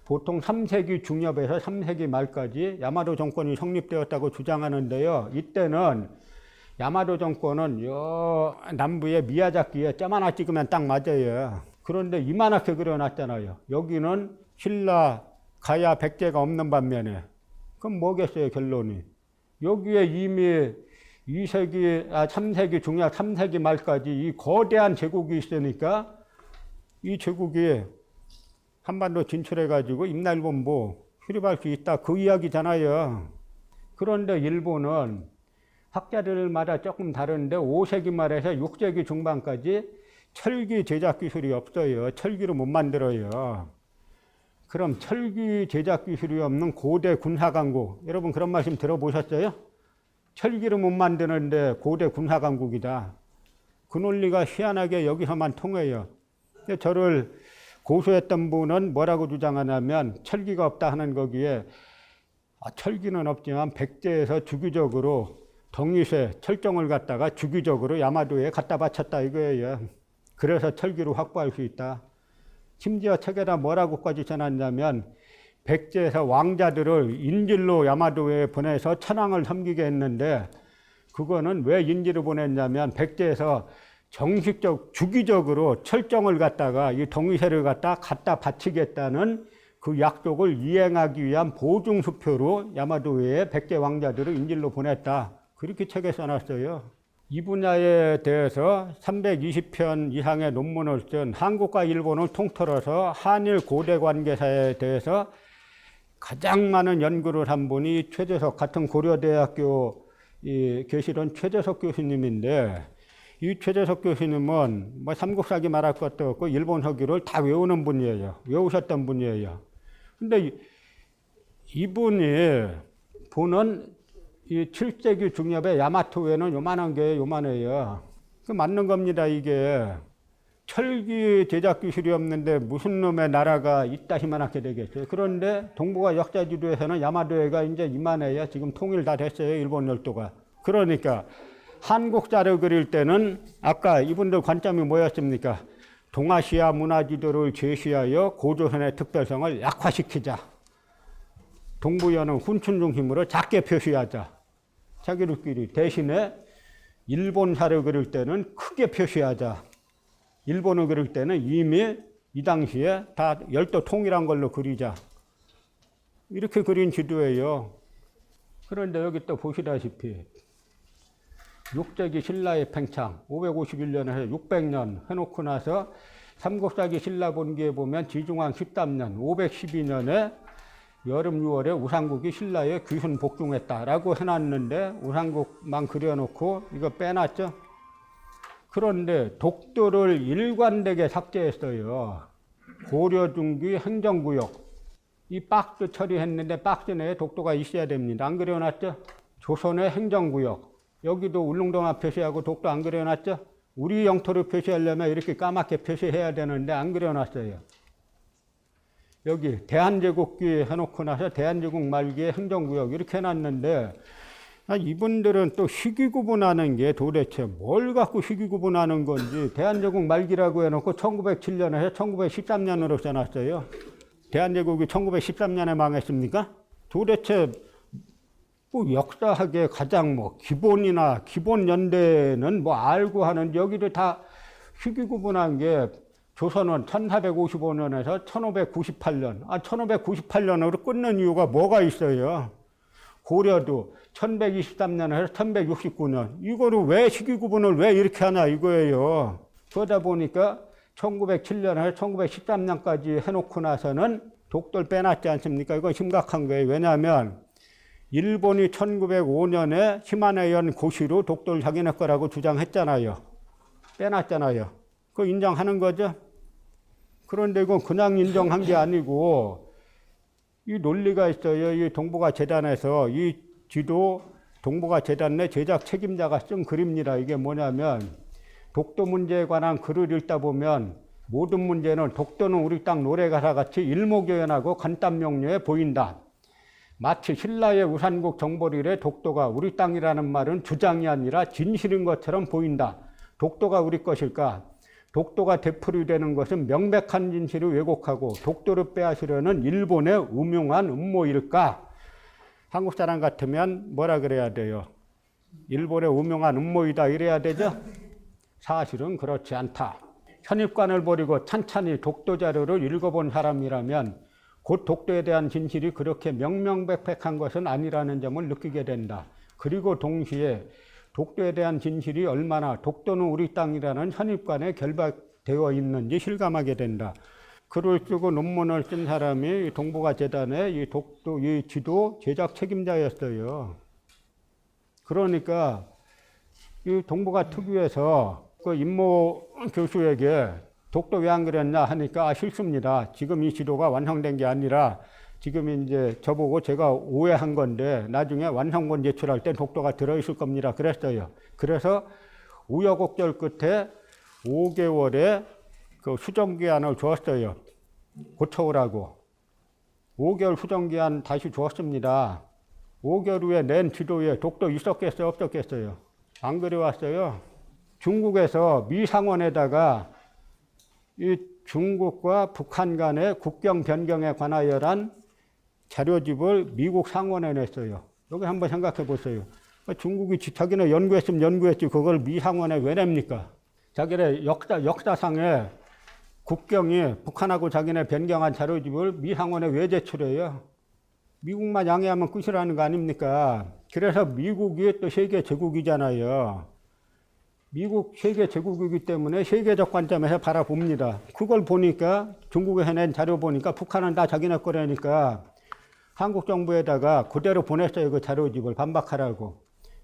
보통 3세기 중엽에서 3세기 말까지 야마도 정권이 성립되었다고 주장하는데요. 이때는 야마도 정권은 요 남부의 미야자키에 점 하나 찍으면 딱 맞아요. 그런데 이만하게 그려놨잖아요. 여기는 신라, 가야, 백제가 없는 반면에. 그럼 뭐겠어요, 결론이? 여기에 이미 3세기 중엽 3세기 말까지 이 거대한 제국이 있으니까 이 제국이 한반도 진출해가지고 임나일본부 수립할 수 있다. 그 이야기잖아요. 그런데 일본은 학자들마다 조금 다른데 5세기 말에서 6세기 중반까지 철기 제작 기술이 없어요. 철기를 못 만들어요. 그럼 철기 제작 기술이 없는 고대 군사강국. 여러분 그런 말씀 들어보셨어요? 철기를 못 만드는데 고대 군사강국이다. 그 논리가 희한하게 여기서만 통해요. 저를 고소했던 분은 뭐라고 주장하냐면 철기가 없다 하는 거기에 철기는 없지만 백제에서 주기적으로 덩이쇠, 철종을 갖다가 주기적으로 야마도에 갖다 바쳤다 이거예요. 그래서 철기로 확보할 수 있다. 심지어 책에다 뭐라고까지 써놨냐면 백제에서 왕자들을 인질로 야마도에 보내서 천황을 섬기게 했는데 그거는 왜 인질을 보냈냐면 백제에서 정식적 주기적으로 철정을 갖다가 이 덩이쇠를 갖다 바치겠다는 그 약속을 이행하기 위한 보증수표로 야마도에 백제 왕자들을 인질로 보냈다. 그렇게 책에 써놨어요. 이 분야에 대해서 320편 이상의 논문을 쓴 한국과 일본을 통틀어서 한일 고대 관계사에 대해서 가장 많은 연구를 한 분이 최재석, 같은 고려대학교 계시던 최재석 교수님인데 이 최재석 교수님은 뭐 삼국사기 말할 것도 없고 일본 서기를 다 외우는 분이에요. 외우셨던 분이에요. 근데 이분이 보는 이 7세기 중엽의 야마토에는 요만한 게 요만해요. 그 맞는 겁니다, 이게. 철기 제작 기술이 없는데 무슨 놈의 나라가 이따시만하게 되겠어요. 그런데 동북아 역사지도에서는 야마도해가 이제 이만해요. 지금 통일 다 됐어요, 일본 열도가. 그러니까 한국사를 그릴 때는 아까 이분들 관점이 뭐였습니까? 동아시아 문화지도를 제시하여 고조선의 특별성을 약화시키자. 동부연은 훈춘 중심으로 작게 표시하자. 자기들끼리. 대신에 일본사를 그릴 때는 크게 표시하자. 일본을 그릴 때는 이미 이 당시에 다 열도 통일한 걸로 그리자. 이렇게 그린 지도예요. 그런데 여기 또 보시다시피 6세기 신라의 팽창 551년에서 600년 해놓고 나서 삼국사기 신라본기에 보면 지중왕 13년 512년에 여름 6월에 우상국이 신라에 귀순 복종했다라고 해놨는데 우상국만 그려놓고 이거 빼놨죠. 그런데 독도를 일관되게 삭제했어요. 고려 중기 행정구역. 이 박스 처리했는데 박스 내에 독도가 있어야 됩니다. 안 그려놨죠? 조선의 행정구역. 여기도 울릉도만 표시하고 독도 안 그려놨죠? 우리 영토를 표시하려면 이렇게 까맣게 표시해야 되는데 안 그려놨어요. 여기 대한제국기 해놓고 나서 대한제국 말기의 행정구역 이렇게 해놨는데 이분들은 또 시기 구분하는 게 도대체 뭘 갖고 시기 구분하는 건지 대한제국 말기라고 해놓고 1907년에서 1913년으로 써놨어요. 대한제국이 1913년에 망했습니까? 도대체 뭐 역사학의 가장 뭐 기본이나 기본 연대는 뭐 알고 하는데 여기도 다 시기 구분한 게 조선은 1455년에서 1598년. 1598년으로 끊는 이유가 뭐가 있어요? 고려도 1123년에서 1169년. 이거를 왜 시기 구분을 왜 이렇게 하나 이거예요. 그러다 보니까 1907년에서 1913년까지 해놓고 나서는 독도를 빼놨지 않습니까? 이건 심각한 거예요. 왜냐하면 일본이 1905년에 시마네현 고시로 독도를 자기네 거라고 주장했잖아요. 빼놨잖아요. 그거 인정하는 거죠? 그런데 이건 그냥 인정한 게 아니고 이 논리가 있어요. 이 동북아 재단에서 이 지도 동북아 재단 내 제작 책임자가 쓴 글입니다. 이게 뭐냐면 독도 문제에 관한 글을 읽다 보면 모든 문제는 독도는 우리 땅 노래가사 같이 일목요연하고 간단 명료해 보인다. 마치 신라의 우산국 정벌일에 독도가 우리 땅이라는 말은 주장이 아니라 진실인 것처럼 보인다. 독도가 우리 것일까? 독도가 되풀이되는 것은 명백한 진실을 왜곡하고 독도를 빼앗으려는 일본의 음흉한 음모일까? 한국 사람 같으면 뭐라 그래야 돼요? 일본의 음흉한 음모이다 이래야 되죠? 사실은 그렇지 않다. 현입관을 버리고 찬찬히 독도 자료를 읽어본 사람이라면 곧 독도에 대한 진실이 그렇게 명명백백한 것은 아니라는 점을 느끼게 된다. 그리고 동시에 독도에 대한 진실이 얼마나 독도는 우리 땅이라는 현입관에 결박되어 있는지 실감하게 된다. 글을 쓰고 논문을 쓴 사람이 동북아 재단의 이 독도 이 지도 제작 책임자였어요. 그러니까 이 동북아 특유에서 그 임모 교수에게 독도 왜 안 그랬냐 하니까 실수입니다. 지금 이 지도가 완성된 게 아니라 지금 이제 저보고 제가 오해한 건데 나중에 완성본 제출할 때 독도가 들어있을 겁니다. 그랬어요. 그래서 우여곡절 끝에 5개월의 그 수정기한을 줬어요. 고쳐오라고. 5개월 수정기한 다시 줬습니다. 5개월 후에 낸 지도에 독도 있었겠어요? 없었겠어요? 안 그려왔어요. 중국에서 미 상원에다가 이 중국과 북한 간의 국경 변경에 관하여란 자료집을 미국 상원에 냈어요. 여기 한번 생각해 보세요. 중국이 자기네 연구했으면 연구했지 그걸 미 상원에 왜 냅니까? 자기네 역사상에 국경이 북한하고 자기네 변경한 자료집을 미 상원에 왜 제출해요? 미국만 양해하면 끝이라는 거 아닙니까? 그래서 미국이 또 세계 제국이잖아요. 미국 세계 제국이기 때문에 세계적 관점에서 바라봅니다. 그걸 보니까 중국에서 낸 자료 보니까 북한은 다 자기네 거라니까 한국 정부에다가 그대로 보냈어요. 그 자료집을 반박하라고.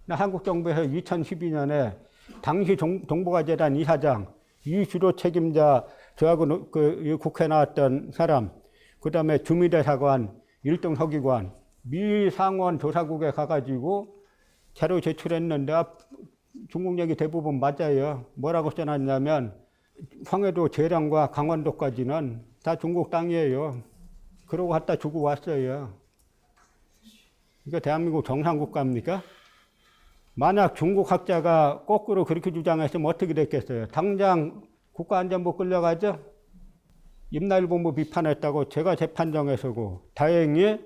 한국 정부에서 2012년에 당시 동북아재단 이사장, 이주로 책임자, 저하고 그 국회에 나왔던 사람, 그 다음에 주미대사관, 1등 서기관, 미 상원 조사국에 가가지고 자료 제출했는데 중국 얘기 대부분 맞아요. 뭐라고 써놨냐면 황해도 제량과 강원도까지는 다 중국 땅이에요. 그러고 갖다 주고 왔어요. 이거 대한민국 정상국가입니까? 만약 중국 학자가 거꾸로 그렇게 주장했으면 어떻게 됐겠어요? 당장 국가안전부 끌려가죠? 임나일본부 비판했다고 제가 재판정에서고 다행히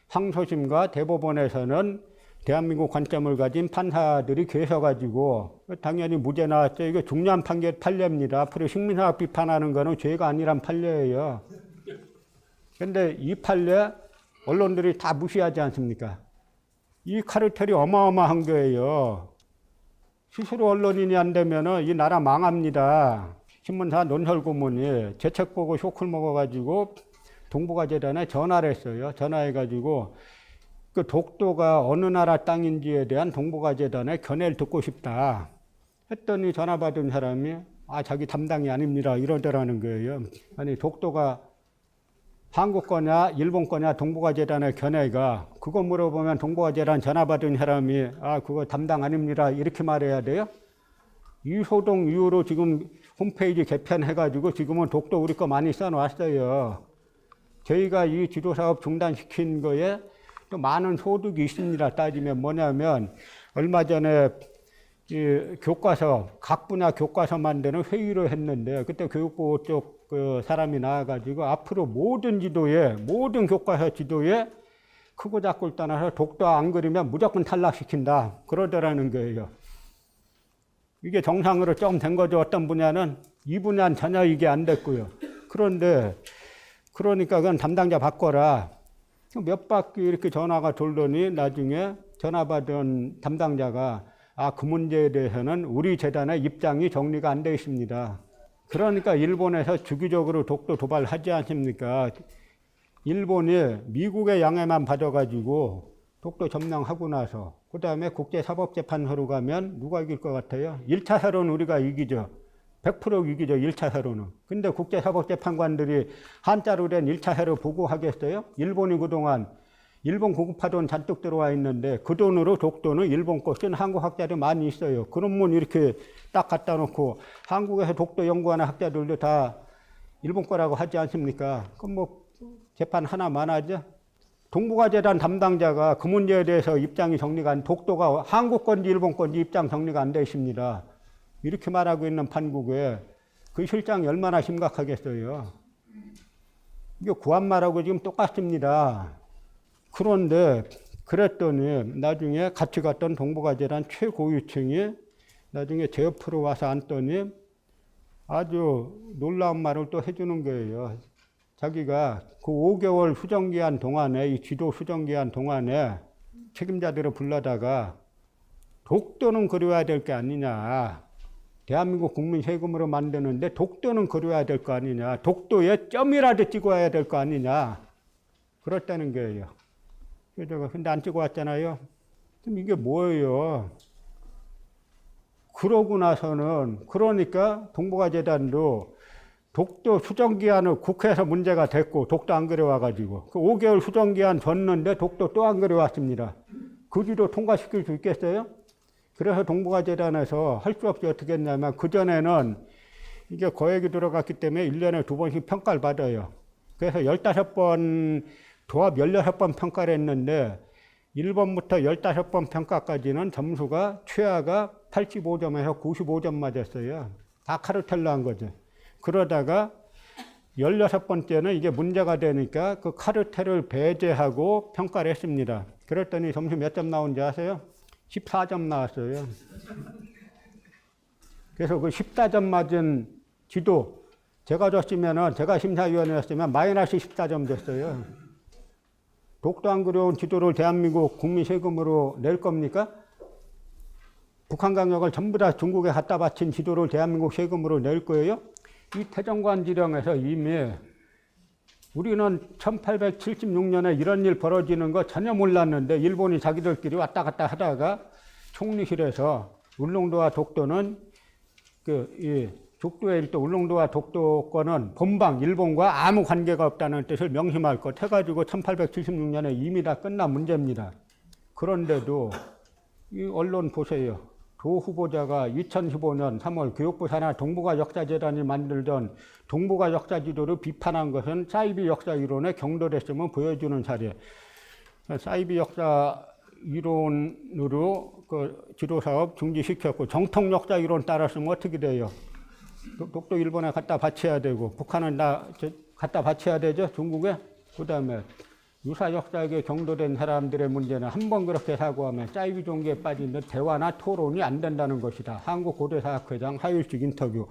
항소심과 대법원에서는 대한민국 관점을 가진 판사들이 계셔가지고 당연히 무죄 나왔죠. 이거 중요한 판례입니다. 앞으로 식민사학 비판하는 거는 죄가 아니란 판례예요. 그런데 이 판례 언론들이 다 무시하지 않습니까? 이 카르텔이 어마어마한 거예요. 스스로 언론인이 안 되면은 이 나라 망합니다. 신문사 논설고문이 제 책 보고 쇼크를 먹어가지고 동북아재단에 전화를 했어요. 전화해가지고 그 독도가 어느 나라 땅인지에 대한 동북아재단의 견해를 듣고 싶다. 했더니 전화 받은 사람이 자기 담당이 아닙니다. 이러더라는 거예요. 아니 독도가 한국 거냐 일본 거냐 동북아재단의 견해가 그거 물어보면 동북아재단 전화 받은 사람이 그거 담당 아닙니다. 이렇게 말해야 돼요? 이소동 이후로 지금 홈페이지 개편해가지고 지금은 독도 우리 거 많이 써놨어요. 저희가 이 지도사업 중단시킨 거에 또 많은 소득이 있습니다. 따지면 뭐냐면 얼마 전에 이 교과서 각 분야 교과서 만드는 회의를 했는데 그때 교육부 쪽 그 사람이 나와가지고 앞으로 모든 지도에 모든 교과서 지도에 크고 작고를 떠나서 독도 안 그리면 무조건 탈락시킨다 그러더라는 거예요. 이게 정상으로 좀 된 거죠. 어떤 분야는 이 분야는 전혀 이게 안 됐고요. 그런데 그러니까 그건 담당자 바꿔라. 몇 바퀴 이렇게 전화가 돌더니 나중에 전화 받은 담당자가 그 문제에 대해서는 우리 재단의 입장이 정리가 안 되어 있습니다. 그러니까 일본에서 주기적으로 독도 도발하지 않습니까? 일본이 미국의 양해만 받아가지고 독도 점령하고 나서 그 다음에 국제사법재판소로 가면 누가 이길 것 같아요? 1차 사로는 우리가 이기죠. 100% 이기죠. 1차 사로는. 근데 국제사법재판관들이 한자로 된 1차 사로 보고하겠어요? 일본이 그동안 일본 고급화 돈 잔뜩 들어와 있는데 그 돈으로 독도는 일본 거 쓴 한국 학자들 많이 있어요. 그러면 이렇게 딱 갖다 놓고 한국에서 독도 연구하는 학자들도 다 일본 거라고 하지 않습니까? 그럼 뭐 재판 하나만 하죠. 동북아재단 담당자가 그 문제에 대해서 입장이 정리가 안, 독도가 한국 건지 일본 건지 입장 정리가 안 되어 있습니다. 이렇게 말하고 있는 판국에 그 실장이 얼마나 심각하겠어요. 이게 구한말하고 지금 똑같습니다. 그런데 그랬더니 나중에 같이 갔던 동북아재단 최고위층이 나중에 제 옆으로 와서 앉더니 아주 놀라운 말을 또 해주는 거예요. 자기가 그 5개월 수정기한 동안에, 이 지도 수정기한 동안에 책임자들을 불러다가 독도는 그려야 될 게 아니냐. 대한민국 국민 세금으로 만드는데 독도는 그려야 될 거 아니냐. 독도에 점이라도 찍어야 될 거 아니냐. 그렇다는 거예요. 근데 안 찍어 왔잖아요. 그럼 이게 뭐예요? 그러고 나서는, 그러니까 동북아재단도 독도 수정기한을 국회에서 문제가 됐고, 독도 안 그려와가지고, 그 5개월 수정기한 줬는데 독도 또 안 그려왔습니다. 그 뒤로 통과시킬 수 있겠어요? 그래서 동북아재단에서 할 수 없이 어떻게 했냐면, 그전에는 이게 거액이 들어갔기 때문에 1년에 2번씩 평가를 받아요. 그래서 15번, 도합 16번 평가를 했는데, 1번부터 15번 평가까지는 점수가 최하가 85점에서 95점 맞았어요. 다 카르텔로 한 거죠. 그러다가 16번째는 이게 문제가 되니까 그 카르텔을 배제하고 평가를 했습니다. 그랬더니 점수 몇 점 나온지 아세요? 14점 나왔어요. 그래서 그 14점 맞은 지도 제가 줬으면은, 제가 심사위원이었으면 마이너스 14점 됐어요. 독도 안 그려온 지도를 대한민국 국민 세금으로 낼 겁니까? 북한 강역을 전부 다 중국에 갖다 바친 지도를 대한민국 세금으로 낼 거예요? 이 태정관 지령에서 이미 우리는 1876년에 이런 일 벌어지는 거 전혀 몰랐는데 일본이 자기들끼리 왔다 갔다 하다가 총리실에서 울릉도와 독도는 독도의 일도 울릉도와 독도권은 본방 일본과 아무 관계가 없다는 뜻을 명심할 것 해가지고 1876년에 이미 다 끝난 문제입니다. 그런데도 이 언론 보세요. 도 후보자가 2015년 3월 교육부 산하 동북아 역사재단이 만들던 동북아 역사지도를 비판한 것은 사이비 역사 이론에 경도됐음을 보여주는 사례. 사이비 역사 이론으로 그 지도사업 중지시켰고 정통 역사 이론 따랐으면 어떻게 돼요? 독도 일본에 갖다 바쳐야 되고 북한은 다 갖다 바쳐야 되죠, 중국에. 그 다음에 유사 역사에게 경도된 사람들의 문제는 한 번 그렇게 사고하면 사이비 종교에 빠진 듯 대화나 토론이 안 된다는 것이다. 한국고대사학회장 하율식 인터뷰.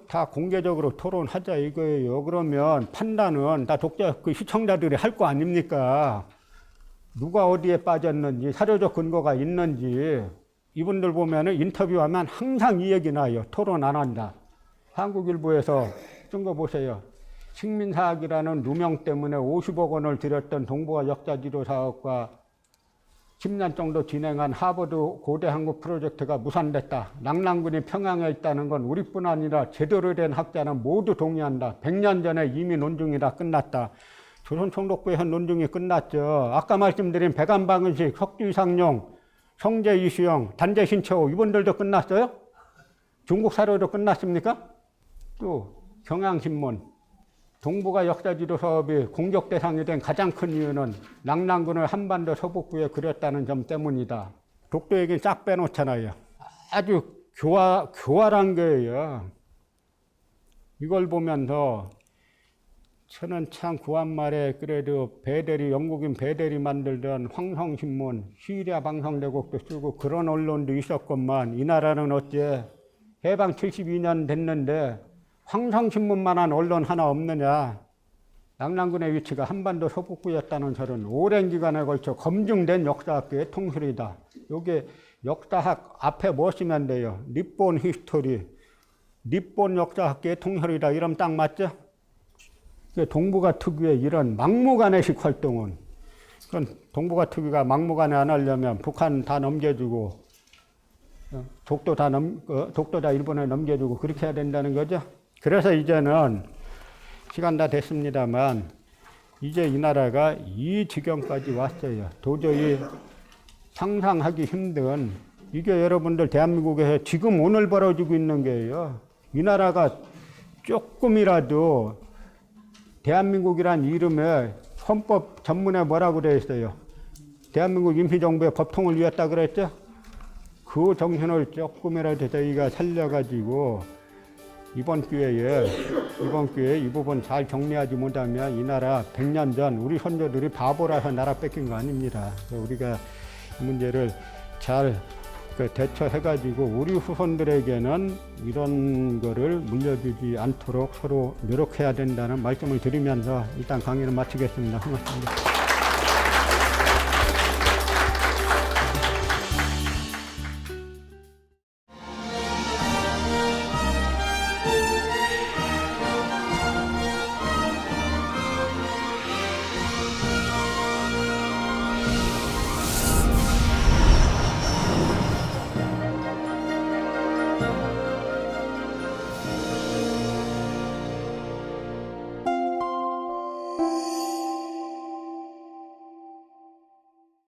다 공개적으로 토론하자 이거예요. 그러면 판단은 다 그 시청자들이 할 거 아닙니까? 누가 어디에 빠졌는지, 사료적 근거가 있는지. 이분들 보면은 인터뷰하면 항상 이 얘기 나요. 토론 안 한다. 한국일보에서 쓴 거 보세요. 식민사학이라는 누명 때문에 50억 원을 들였던 동북아 역사지도 사업과 10년 정도 진행한 하버드 고대 한국 프로젝트가 무산됐다. 낙랑군이 평양에 있다는 건 우리뿐 아니라 제대로 된 학자는 모두 동의한다. 100년 전에 이미 논중이 다 끝났다. 조선총독부에서 논중이 끝났죠. 아까 말씀드린 백안방은식, 석주이상용, 성제 이수영, 단재 신채호 이분들도 끝났어요? 중국 사료도 끝났습니까? 또 경향신문, 동북아 역사지도 사업이 공격 대상이 된 가장 큰 이유는 낙랑군을 한반도 서북부에 그렸다는 점 때문이다. 독도 얘기는 싹 빼놓잖아요. 아주 교활한 거예요. 이걸 보면서 저는 참 구한말에 그래도 배대리, 영국인 배대리 만들던 황성신문, 시리아 방송대국도 쓰고 그런 언론도 있었건만 이 나라는 어째 해방 72년 됐는데 황성신문만한 언론 하나 없느냐. 낙랑군의 위치가 한반도 서북부였다는 설은 오랜 기간에 걸쳐 검증된 역사학계의 통설이다. 요게 역사학 앞에 뭐시면 돼요? 니폰 히스토리, 니폰 역사학계의 통설이다. 이러면 딱 맞죠? 동북아 특유의 이런 막무가내식 활동은, 그건 동북아 특유가 막무가내 안 하려면 북한 다 넘겨주고 독도 다 일본에 넘겨주고 그렇게 해야 된다는 거죠. 그래서 이제는 시간 다 됐습니다만 이제 이 나라가 이 지경까지 왔어요. 도저히 상상하기 힘든, 이게 여러분들 대한민국에서 지금 오늘 벌어지고 있는 거예요. 이 나라가 조금이라도 대한민국이란 이름에 헌법 전문에 뭐라고 되어 있어요? 대한민국 임시정부의 법통을 위했다 그랬죠? 그 정신을 조금이라도 저희가 살려가지고 이번 기회에 이 부분 잘 정리하지 못하면 이 나라 100년 전 우리 선조들이 바보라서 나라 뺏긴 거 아닙니다. 우리가 이 문제를 잘 대처해가지고 우리 후손들에게는 이런 거를 물려주지 않도록 서로 노력해야 된다는 말씀을 드리면서 일단 강의를 마치겠습니다. 고맙습니다.